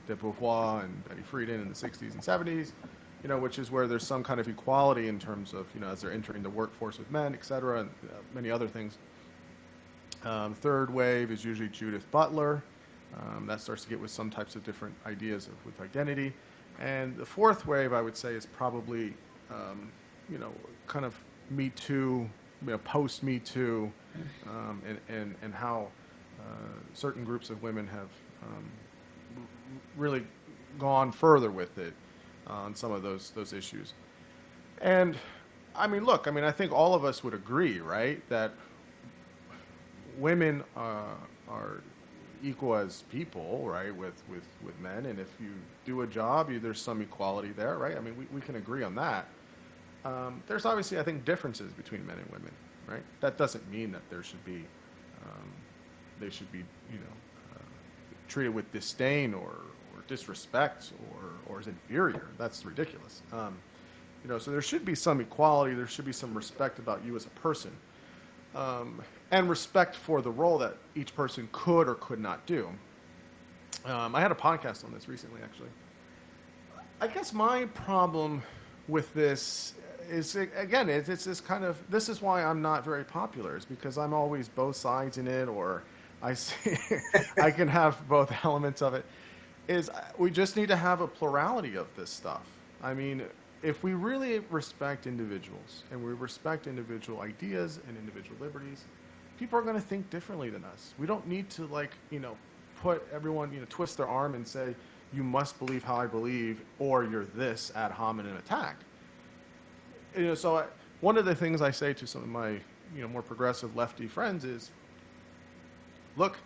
de Beauvoir and Betty Friedan in the 60s and 70s, you know, which is where there's some kind of equality in terms of, you know, as they're entering the workforce with men, et cetera, and many other things. Third wave is usually Judith Butler. That starts to get with some types of different ideas with identity. And the fourth wave, I would say, is probably, you know, kind of Me Too, you know, post Me Too, and how certain groups of women have really gone further with it on some of those issues. And I mean, look, I mean, I think all of us would agree, right, that women are equal as people, right, with men, and if you do a job, there's some equality there, right? I mean, we can agree on that. There's obviously, I think, differences between men and women, right? That doesn't mean that there should be, they should be, you know, treated with disdain or disrespect or as inferior. That's ridiculous. You know, so there should be some equality. There should be some respect about you as a person. And respect for the role that each person could or could not do. I had a podcast on this recently, actually. I guess my problem with this is, again, it's this kind of, this is why I'm not very popular, is because I'm always both sides in it, or I see, I can have both elements of it, is we just need to have a plurality of this stuff. I mean, if we really respect individuals and we respect individual ideas and individual liberties, people are going to think differently than us. We don't need to, like, you know, put everyone, you know, twist their arm and say, you must believe how I believe, or you're this ad hominem attack. You know, so one of the things I say to some of my, you know, more progressive lefty friends is, look,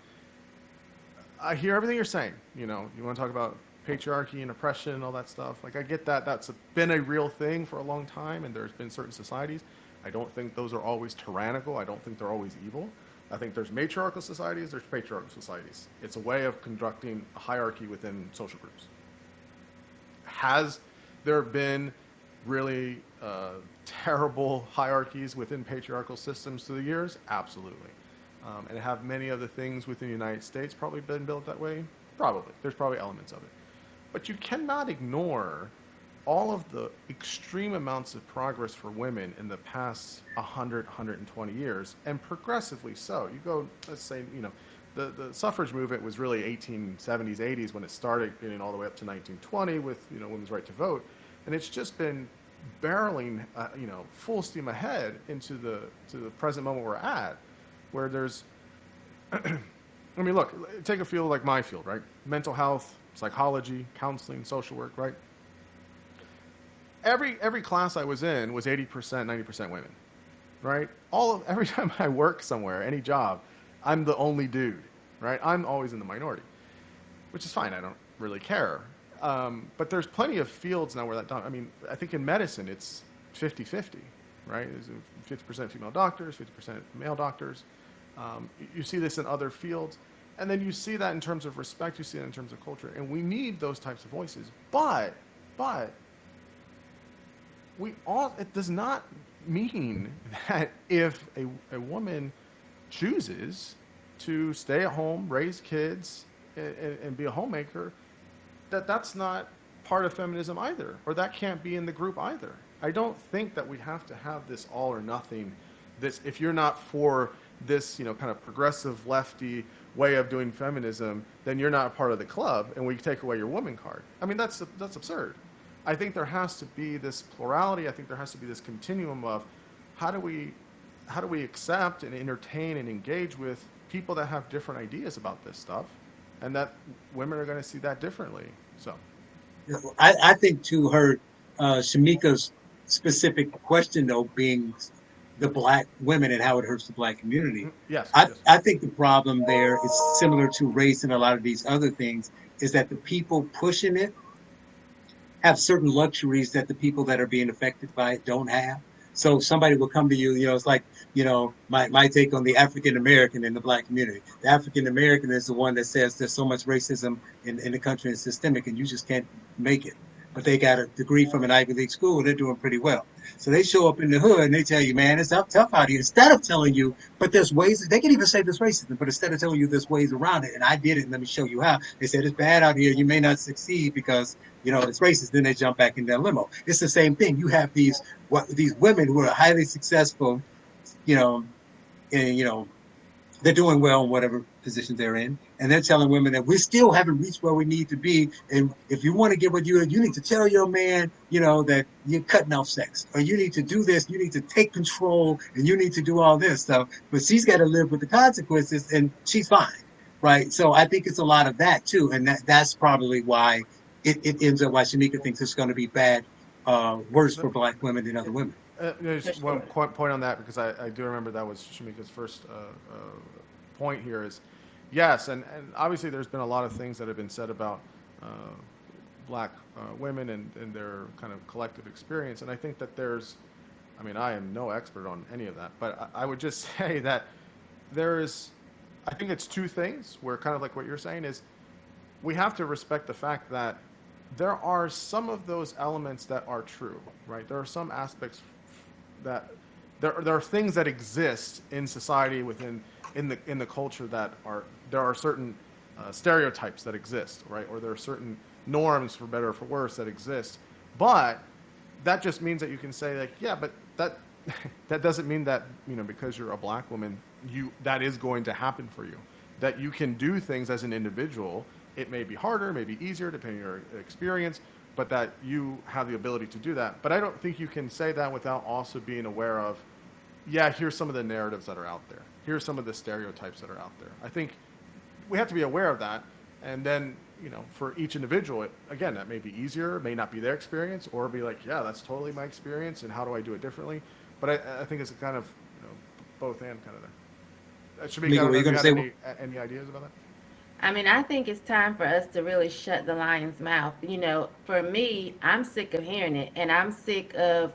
I hear everything you're saying. You know, you want to talk about patriarchy and oppression and all that stuff. Like, I get that. That's been a real thing for a long time, and there's been certain societies. I don't think those are always tyrannical. I don't think they're always evil. I think there's matriarchal societies, there's patriarchal societies. It's a way of conducting a hierarchy within social groups. Has there been really terrible hierarchies within patriarchal systems through the years? Absolutely. And have many of the things within the United States probably been built that way? Probably. There's probably elements of it. But you cannot ignore all of the extreme amounts of progress for women in the past 100, 120 years, and progressively so. You go, let's say, you know, the suffrage movement was really 1870s, 80s when it started, getting all the way up to 1920 with, you know, women's right to vote. And it's just been barreling, you know, full steam ahead into the present moment we're at, where there's, I mean, look, take a field like my field, right? Mental health, psychology, counseling, social work, right? Every class I was in was 80%, 90% women, right? Every time I work somewhere, any job, I'm the only dude, right? I'm always in the minority, which is fine. I don't really care. But there's plenty of fields now where that, I mean, I think in medicine it's 50-50, right? There's 50% female doctors, 50% male doctors. You see this in other fields. And then you see that in terms of respect, you see that in terms of culture. And we need those types of voices. But it does not mean that if a woman chooses to stay at home, raise kids, and be a homemaker, that's not part of feminism either, or that can't be in the group either. I don't think that we have to have this all or nothing. This, if you're not for this, you know, kind of progressive lefty way of doing feminism, then you're not a part of the club, and we take away your woman card. I mean, that's absurd. I think there has to be this plurality. I think there has to be this continuum of how do we accept and entertain and engage with people that have different ideas about this stuff, and that women are going to see that differently. So, I think to her, Shemeka's specific question though being the black women and how it hurts the black community. Yes. I think the problem there is similar to race and a lot of these other things, is that the people pushing it have certain luxuries that the people that are being affected by it don't have. So somebody will come to you, it's like, my take on the African American in the black community. The African American is the one that says there's so much racism in the country and systemic, and you just can't make it. But they got a degree from an Ivy League school, and they're doing pretty well. So they show up in the hood and they tell you, man, it's tough out here. Instead of telling you, but there's ways, they can even say there's racism, but instead of telling you there's ways around it, and I did it, and let me show you how. They said it's bad out here, you may not succeed because it's racist. Then they jump back in their limo. It's the same thing. You have these women who are highly successful, and they're doing well in whatever position they're in, and they're telling women that we still haven't reached where we need to be. And if you want to get what you need to tell your man, that you're cutting off sex, or you need to do this, you need to take control, and you need to do all this stuff. But she's got to live with the consequences, and she's fine, right? So I think it's a lot of that too, and that's probably why it ends up why Shemeka thinks it's going to be bad, worse for black women than other women. Just one point on that, because I do remember that was Shemeka's first point here is, yes, and obviously there's been a lot of things that have been said about black women and their kind of collective experience, and I think that I am no expert on any of that, but I would just say that I think it's two things where, kind of like what you're saying, is we have to respect the fact that there are some of those elements that are true, right? There are some aspects that there are things that exist in society in the culture that there are certain stereotypes that exist, right? Or there are certain norms, for better or for worse, that exist. But that just means that you can say, like, yeah, but that doesn't mean that, because you're a black woman, that is going to happen for you. That you can do things as an individual. It may be harder, maybe easier, depending on your experience, but that you have the ability to do that. But I don't think you can say that without also being aware of, here's some of the narratives that are out there. Here's some of the stereotypes that are out there. I think we have to be aware of that. And then, for each individual, again, that may be easier, may not be their experience, or be like, yeah, that's totally my experience, and how do I do it differently? But I think it's a kind of, both and kind of there. Shemeka, Were you going to say any ideas about that? I think it's time for us to really shut the lion's mouth. For me, I'm sick of hearing it, and I'm sick of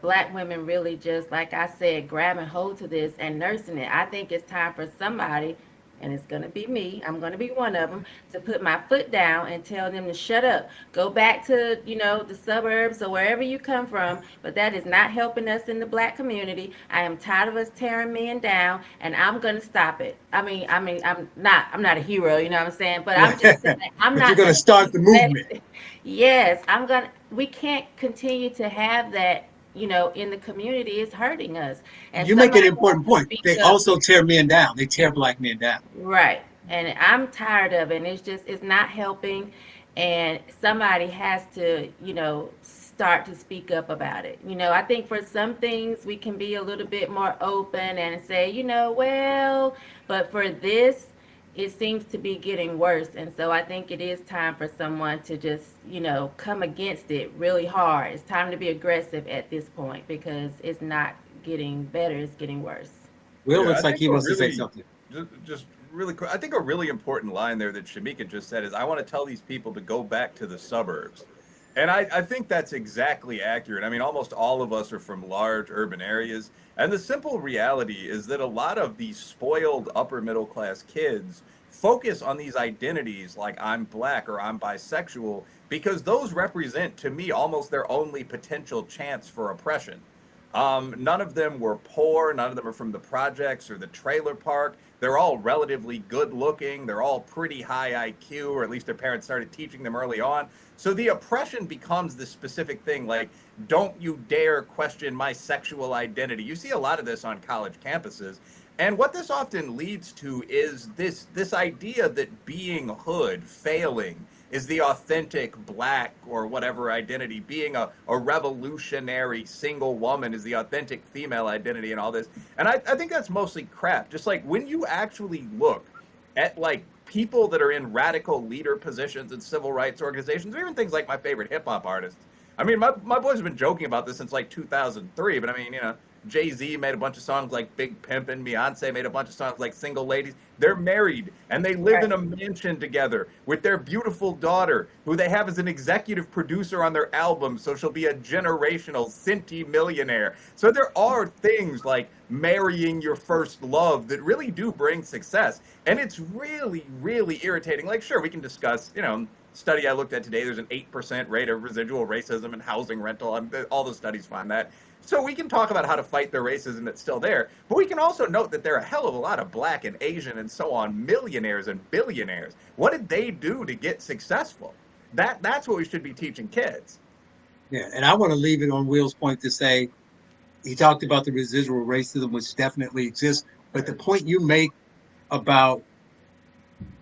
black women really just, like I said, grabbing hold to this and nursing it. I think it's time for somebody, and it's going to be me, I'm going to be one of them, to put my foot down and tell them to shut up. Go back to, the suburbs or wherever you come from, but that is not helping us in the black community. I am tired of us tearing men down, and I'm going to stop it. I'm not a hero, you know what I'm saying? But I'm just saying, I'm not. You're going to start the movement. Yes, we can't continue to have that, in the community. Is hurting us. And you make an important point. They also tear men down. They tear black men down. Right. And I'm tired of it. And it's not helping. And somebody has to, start to speak up about it. I think for some things we can be a little bit more open and say, but for this, it seems to be getting worse. And so I think it is time for someone to just, come against it really hard. It's time to be aggressive at this point, because it's not getting better, it's getting worse. Will looks like he wants to say something. Just really quick. I think a really important line there that Shemeka just said is, I want to tell these people to go back to the suburbs. And I think that's exactly accurate. Almost all of us are from large urban areas. And the simple reality is that a lot of these spoiled upper middle class kids focus on these identities like I'm black or I'm bisexual, because those represent, to me, almost their only potential chance for oppression. None of them were poor. None of them are from the projects or the trailer park. They're all relatively good looking. They're all pretty high IQ, or at least their parents started teaching them early on. So the oppression becomes this specific thing, like, don't you dare question my sexual identity. You see a lot of this on college campuses. And what this often leads to is this idea that being hood, failing, is the authentic black or whatever identity. Being a revolutionary single woman is the authentic female identity, and all this. And I think that's mostly crap. Just like when you actually look at like people that are in radical leader positions in civil rights organizations, or even things like my favorite hip hop artists. My boys have been joking about this since like 2003, but Jay-Z made a bunch of songs like Big Pimpin', Beyonce made a bunch of songs like Single Ladies. They're married and they live in a mansion together with their beautiful daughter, who they have as an executive producer on their album, so she'll be a generational Cinti millionaire. So there are things like marrying your first love that really do bring success. And it's really, really irritating. Like, sure, we can discuss, study I looked at today, there's an 8% rate of residual racism in housing rental. All the studies find that. So we can talk about how to fight the racism that's still there, but we can also note that there are a hell of a lot of Black and Asian and so on millionaires and billionaires. What did they do to get successful? That's what we should be teaching kids. Yeah, and I want to leave it on Will's point to say, he talked about the residual racism, which definitely exists, but the point you make about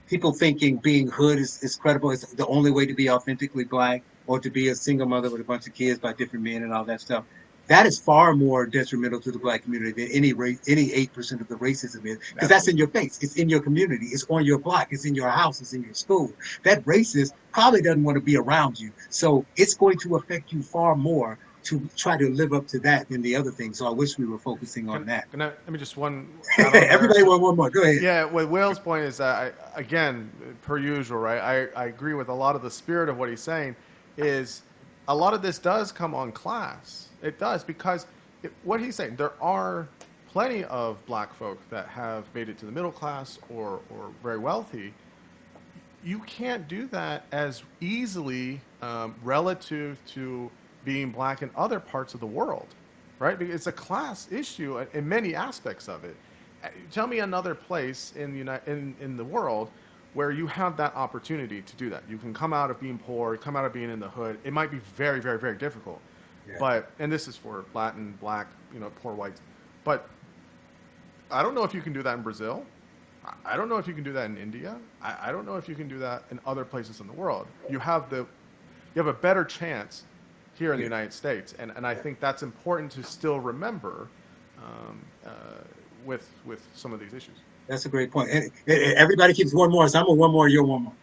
people thinking being hood is credible, is the only way to be authentically Black, or to be a single mother with a bunch of kids by different men and all that stuff. That is far more detrimental to the Black community than any 8% of the racism is, because that's in your face. It's in your community. It's on your block. It's in your house. It's in your school. That racist probably doesn't want to be around you. So it's going to affect you far more to try to live up to that than the other things. So I wish we were focusing on that. Let me just one. Everybody want one more. Go ahead. Yeah, what Will's point is that, again, per usual, right? I agree with a lot of the spirit of what he's saying. Is a lot of this does come on class. It does, because what he's saying, there are plenty of Black folk that have made it to the middle class or very wealthy. You can't do that as easily relative to being Black in other parts of the world, right? Because it's a class issue in many aspects of it. Tell me another place in the world where you have that opportunity to do that. You can come out of being poor, come out of being in the hood. It might be very, very, very difficult. Yeah. But, and this is for Latin, Black, poor whites. But I don't know if you can do that in Brazil. I don't know if you can do that in India. I don't know if you can do that in other places in the world. You have a better chance here in the United States. And I think that's important to still remember with some of these issues. That's a great point. And everybody keeps one more, so I'm on one more, you're one more.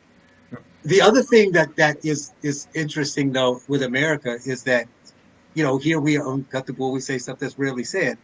The other thing that is interesting, though, with America is that, here we are, Cut the Bull, we say stuff that's rarely said.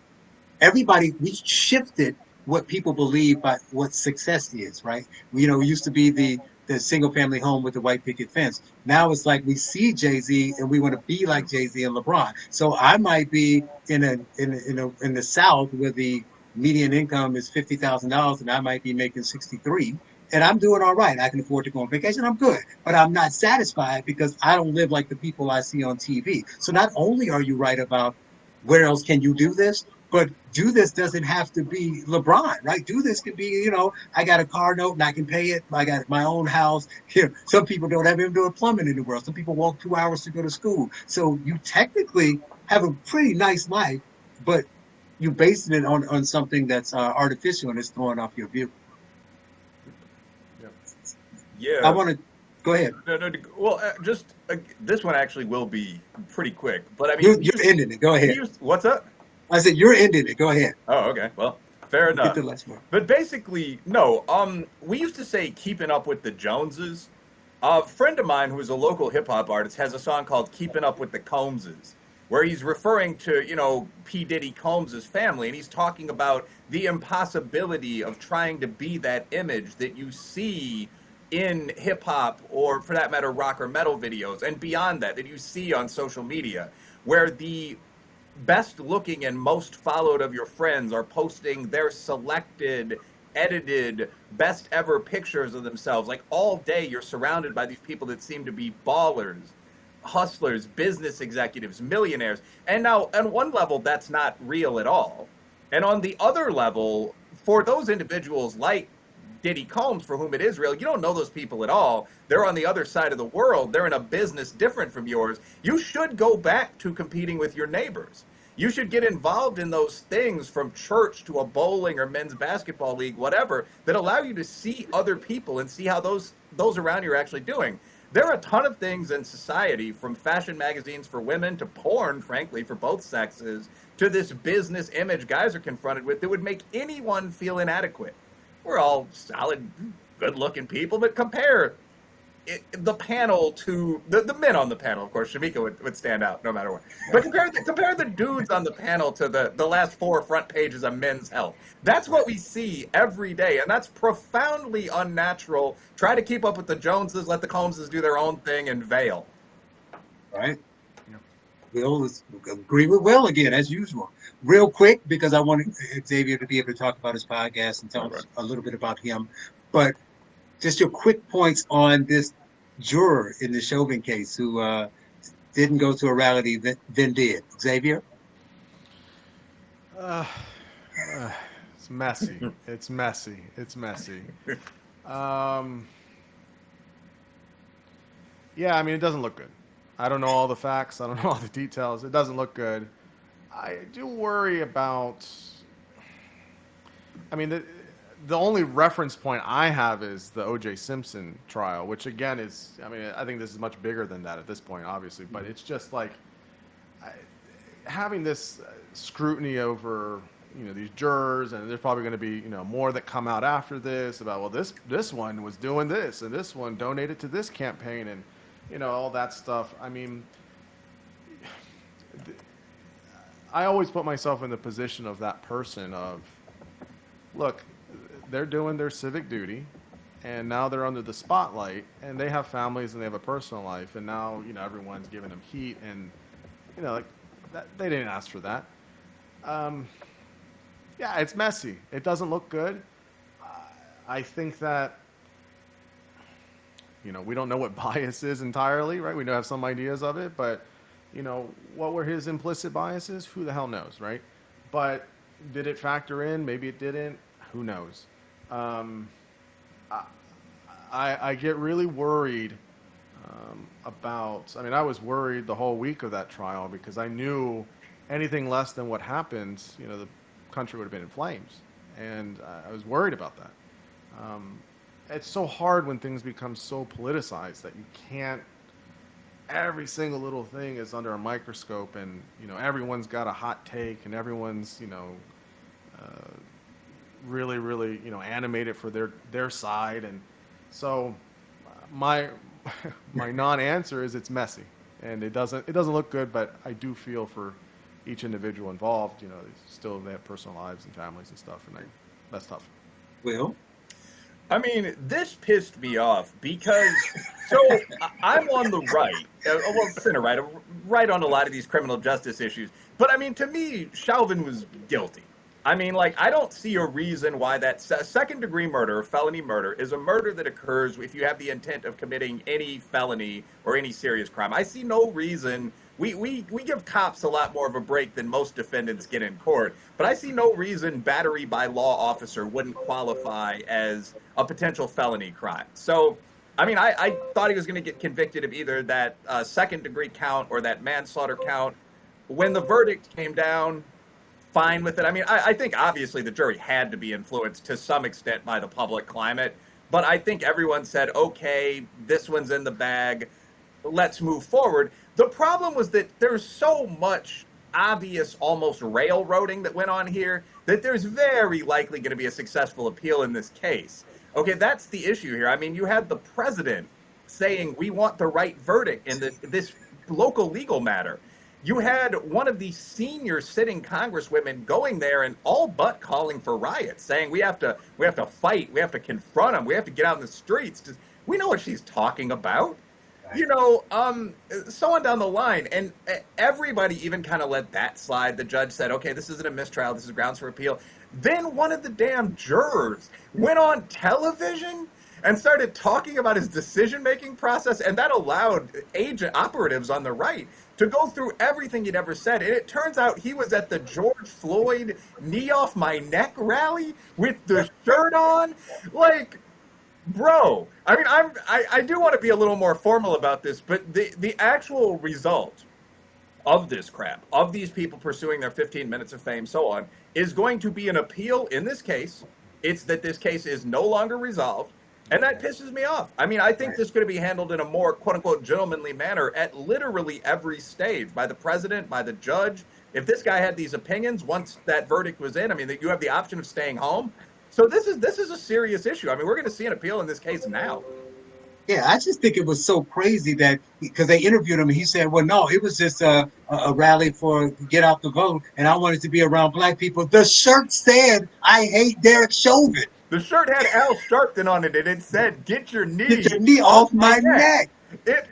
We shifted what people believe by what success is, right? We used to be the single family home with the white picket fence. Now it's like we see Jay-Z and we want to be like Jay-Z and LeBron. So I might be in the South where the median income is $50,000 and I might be making 63, and I'm doing all right. I can afford to go on vacation. I'm good, but I'm not satisfied because I don't live like the people I see on TV. So not only are you right about where else can you do this, but do this doesn't have to be LeBron, right? Do this could be, I got a car note and I can pay it. I got my own house here. Some people don't have even doing plumbing in the world. Some people walk 2 hours to go to school. So you technically have a pretty nice life, but you're basing it on something that's artificial and it's throwing off your view. Yeah. I want to go ahead. No. Well, this one actually will be pretty quick, but I mean, you're ending it. Go ahead. What's up? I said you're ending it. Go ahead. Oh, okay. Well, fair enough. Get the last one. But basically, no. We used to say keeping up with the Joneses. A friend of mine who's a local hip hop artist has a song called "Keeping Up with the Combses," where he's referring to, P. Diddy Combs' family, and he's talking about the impossibility of trying to be that image that you see in hip-hop, or for that matter, rock or metal videos, and beyond that you see on social media, where the best-looking and most followed of your friends are posting their selected, edited, best-ever pictures of themselves. Like, all day you're surrounded by these people that seem to be ballers, hustlers, business executives, millionaires. And now, on one level, that's not real at all. And on the other level, for those individuals like Diddy Combs, for whom it is real, you don't know those people at all. They're on the other side of the world. They're in a business different from yours. You should go back to competing with your neighbors. You should get involved in those things, from church to a bowling or men's basketball league, whatever, that allow you to see other people and see how those around you are actually doing. There are a ton of things in society, from fashion magazines for women to porn, frankly, for both sexes, to this business image guys are confronted with, that would make anyone feel inadequate. We're all solid, good-looking people, but compare the panel to the men on the panel. Of course, Shemeka would stand out no matter what. But compare the dudes on the panel to the last 4 front pages of Men's Health. That's what we see every day, and that's profoundly unnatural. Try to keep up with the Joneses, let the Combses do their own thing, and veil. Right. Will agree with Will again, as usual. Real quick, because I wanted Xavier to be able to talk about his podcast and tell us a little bit about him. But just your quick points on this juror in the Chauvin case who didn't go to a rally, then did. Xavier? It's messy. It's messy. It's messy. Yeah, I mean, it doesn't look good. I don't know all the facts. I don't know all the details. It doesn't look good. I do worry about. I mean, the only reference point I have is the O.J. Simpson trial, which again is. I mean, I think this is much bigger than that at this point, obviously. But it's just like having this scrutiny over these jurors, and there's probably going to be more that come out after this about, well, this one was doing this, and this one donated to this campaign, and all that stuff. I mean, I always put myself in the position of that person of, look, they're doing their civic duty, and now they're under the spotlight, and they have families and they have a personal life, and now everyone's giving them heat, and like that, they didn't ask for that. Yeah, it's messy. It doesn't look good. I think that we don't know what bias is entirely, right? We do have some ideas of it, but what were his implicit biases? Who the hell knows, right? But did it factor in? Maybe it didn't. Who knows? I get really worried about. I mean, I was worried the whole week of that trial because I knew anything less than what happened, the country would have been in flames, and I was worried about that. It's so hard when things become so politicized that you can't. Every single little thing is under a microscope, and everyone's got a hot take, and everyone's really, really animated for their side, and so my non-answer is it's messy, and it doesn't look good, but I do feel for each individual involved. Still they have personal lives and families and stuff, and that's tough. Will? I mean, this pissed me off because, so I'm on the right, well, center right on a lot of these criminal justice issues. But I mean, to me, Chauvin was guilty. I mean, like, I don't see a reason why that second-degree murder or felony murder is a murder that occurs if you have the intent of committing any felony or any serious crime. I see no reason. We give cops a lot more of a break than most defendants get in court, but I see no reason battery by law officer wouldn't qualify as a potential felony crime. So, I mean, I thought he was going to get convicted of either that second-degree count or that manslaughter count. When the verdict came down, fine with it. I mean, I think obviously the jury had to be influenced to some extent by the public climate, but I think everyone said, okay, this one's in the bag, let's move forward. The problem was that there's so much obvious almost railroading that went on here that there's very likely going to be a successful appeal in this case. Okay, that's the issue here. I mean, you had the president saying we want the right verdict in this local legal matter. You had one of the senior sitting congresswomen going there and all but calling for riots, saying we have to fight, we have to confront them, we have to get out in the streets. We know what she's talking about. So on down the line, and everybody even kind of let that slide. The judge said, okay, this isn't a mistrial, this is grounds for appeal. Then one of the damn jurors went on television and started talking about his decision-making process, and that allowed agent operatives on the right to go through everything he'd ever said. And it turns out he was at the George Floyd knee off my neck rally with the shirt on. Like, bro, I mean, I do want to be a little more formal about this, but the actual result of this crap, of these people pursuing their 15 minutes of fame, so on, is going to be an appeal in this case. It's that this case is no longer resolved, and that pisses me off. I mean, I think this is going to be handled in a more quote-unquote gentlemanly manner at literally every stage, by the president, by the judge. If this guy had these opinions, once that verdict was in, I mean, you have the option of staying home. So this is a serious issue. I mean, we're going to see an appeal in this case now. Yeah, I just think it was so crazy that because they interviewed him and he said, well, no, it was just a rally for get out the vote and I wanted to be around black people. The shirt said, I hate Derek Chauvin. The shirt had Al Sharpton on it, and it said, "Get your Get knee your knee off off my my neck." neck.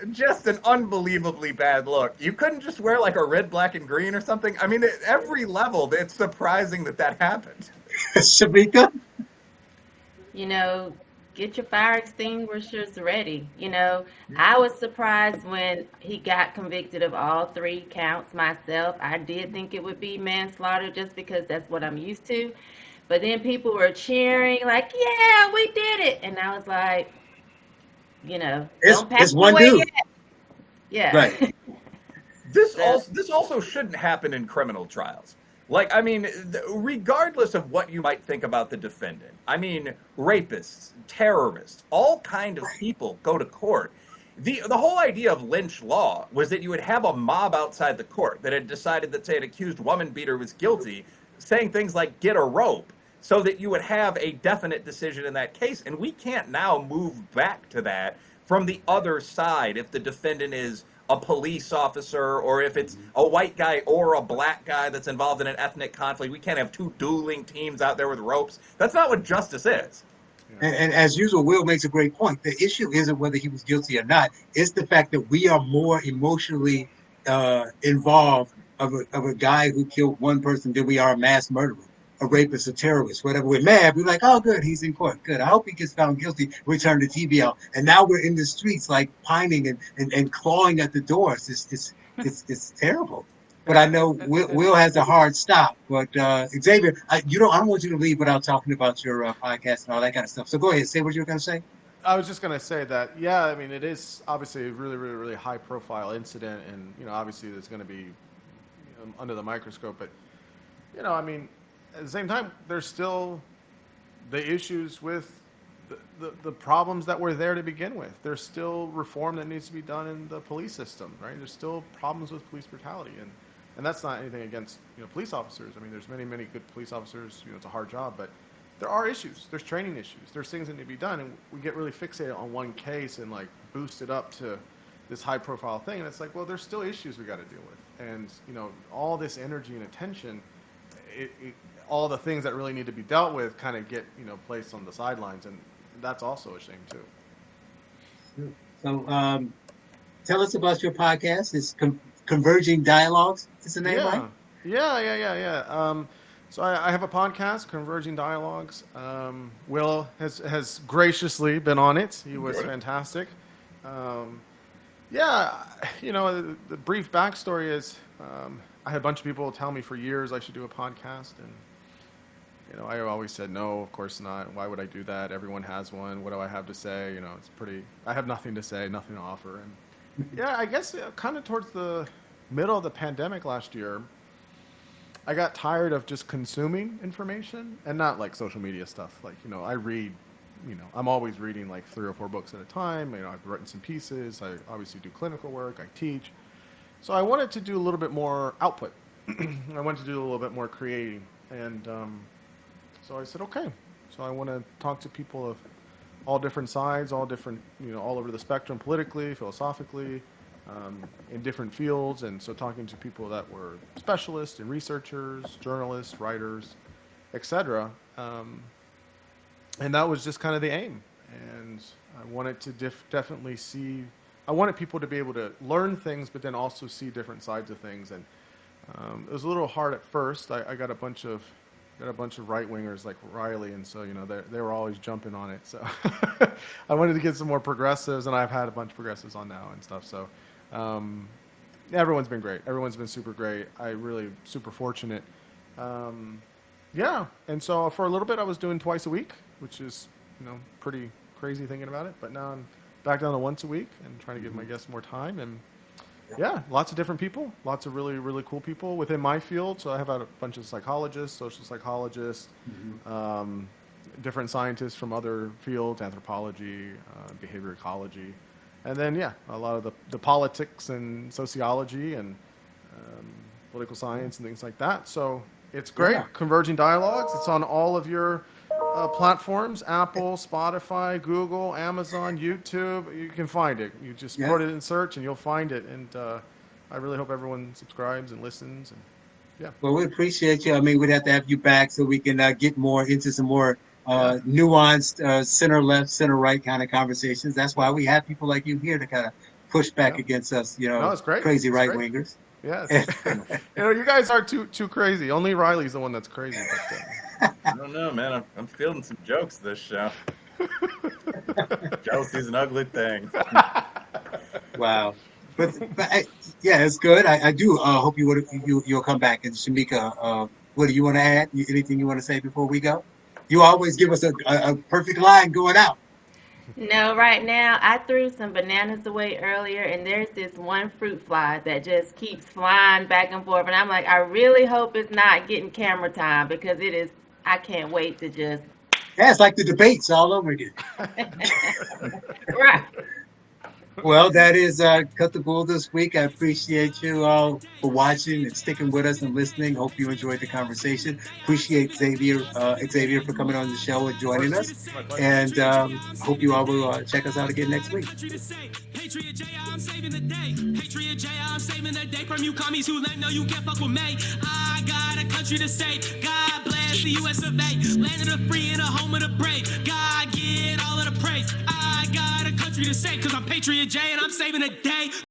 It just an unbelievably bad look. You couldn't just wear like a red, black, and green or something. I mean, at every level, it's surprising that that happened. Shemeka? You know, get your fire extinguishers ready. You know, I was surprised when he got convicted of all three counts myself. I did think it would be manslaughter just because that's what I'm used to. But then people were cheering, like, yeah, we did it. And I was like, don't pass It's it one away dude. yet. Yeah. Right. So, This also shouldn't happen in criminal trials. Like, I mean, regardless of what you might think about the defendant, I mean, rapists, terrorists, all kind of people go to court. The whole idea of lynch law was that you would have a mob outside the court that had decided that, say, an accused woman beater was guilty, saying things like "get a rope," so that you would have a definite decision in that case. And we can't now move back to that from the other side if the defendant is a police officer or if it's a white guy or a black guy that's involved in an ethnic conflict. We can't have two dueling teams out there with ropes. That's not what justice is. And as usual, Will makes a great point. The issue isn't whether he was guilty or not. It's the fact that we are more emotionally involved of a guy who killed one person than we are a mass murderer, a rapist, a terrorist, whatever. We're mad. We're like, oh, good, he's in court. Good. I hope he gets found guilty. We turn the TV out. And now we're in the streets like pining and clawing at the doors. It's terrible. But I know Will has a hard stop. But Xavier, I don't want you to leave without talking about your podcast and all that kind of stuff. So go ahead, say what you were going to say. I was just going to say that, yeah, I mean, it is obviously a really, really, really high profile incident. And, obviously there's going to be under the microscope. But, I mean, at the same time, there's still the issues with the problems that were there to begin with. There's still reform that needs to be done in the police system, right? There's still problems with police brutality. And that's not anything against police officers. I mean, there's many, many good police officers. It's a hard job, but there are issues. There's training issues. There's things that need to be done, and we get really fixated on one case and like boost it up to this high-profile thing. And it's like, well, there's still issues we got to deal with, and all this energy and attention, all the things that really need to be dealt with, kind of get placed on the sidelines, and that's also a shame too. So, tell us about your podcast. It's Converging Dialogues. Is the name right? Yeah. So I have a podcast, Converging Dialogues. Will has graciously been on it. He was fantastic. The brief backstory is I had a bunch of people tell me for years I should do a podcast, and I always said no, of course not. Why would I do that? Everyone has one. What do I have to say? It's pretty. I have nothing to say, nothing to offer, and yeah, I guess kind of towards the middle of the pandemic last year, I got tired of just consuming information and not like social media stuff. Like, I read, I'm always reading like 3 or 4 books at a time. I've written some pieces. I obviously do clinical work. I teach. So I wanted to do a little bit more output. I wanted to do a little bit more creating. And so I said, okay. So I want to talk to people of all different sides, all different, all over the spectrum, politically, philosophically, in different fields. And so talking to people that were specialists and researchers, journalists, writers, etc. And that was just kind of the aim. And I wanted to definitely see, I wanted people to be able to learn things, but then also see different sides of things. And it was a little hard at first. I got a bunch of right wingers like Riley, and so they were always jumping on it. So I wanted to get some more progressives, and I've had a bunch of progressives on now and stuff. So everyone's been great. Everyone's been super great. I really super fortunate. And so for a little bit I was doing twice a week, which is pretty crazy thinking about it. But now I'm back down to once a week and trying to give my guests more time. And yeah, lots of different people, lots of really, really cool people within my field. So I have had a bunch of psychologists, social psychologists, different scientists from other fields, anthropology, behavior ecology. And then, a lot of the politics and sociology and political science and things like that. So it's great. Yeah. Converging Dialogues. It's on all of your platforms: Apple, Spotify, Google, Amazon, YouTube. You can find it. You just Yeah. put it in search, and you'll find it. And I really hope everyone subscribes and listens. And yeah. Well, we appreciate you. I mean, we'd have to have you back so we can get more into some more nuanced center left, center right kind of conversations. That's why we have people like you here to kind of push back against us, No, it's great. crazy It's right great. wingers. Yeah. You guys are too crazy. Only Riley's the one that's crazy. But, I don't know, man. I'm feeling some jokes this show. Jealousy's an ugly thing. Wow. But yeah, it's good. I do hope you'll come back. And Shemeka, what do you want to add? Anything you want to say before we go? You always give us a perfect line going out. No, right now I threw some bananas away earlier, and there's this one fruit fly that just keeps flying back and forth, and I'm like, I really hope it's not getting camera time because it is. I can't wait to just. Yeah, it's like the debates all over again. Right. Well, that is Cut the Bull this week. I appreciate you all for watching and sticking with us and listening. Hope you enjoyed the conversation. Appreciate Xavier for coming on the show and joining us. And hope you all will check us out again next week. Patriot J, I'm saving the day. Patriot J, I'm saving the day from you commies who let know you can't fuck with me. I got a country to save. God bless the US of A. Land of the free and a home of the brave. God get all of the praise. I got a country to save, cause I'm Patriot J and I'm saving the day.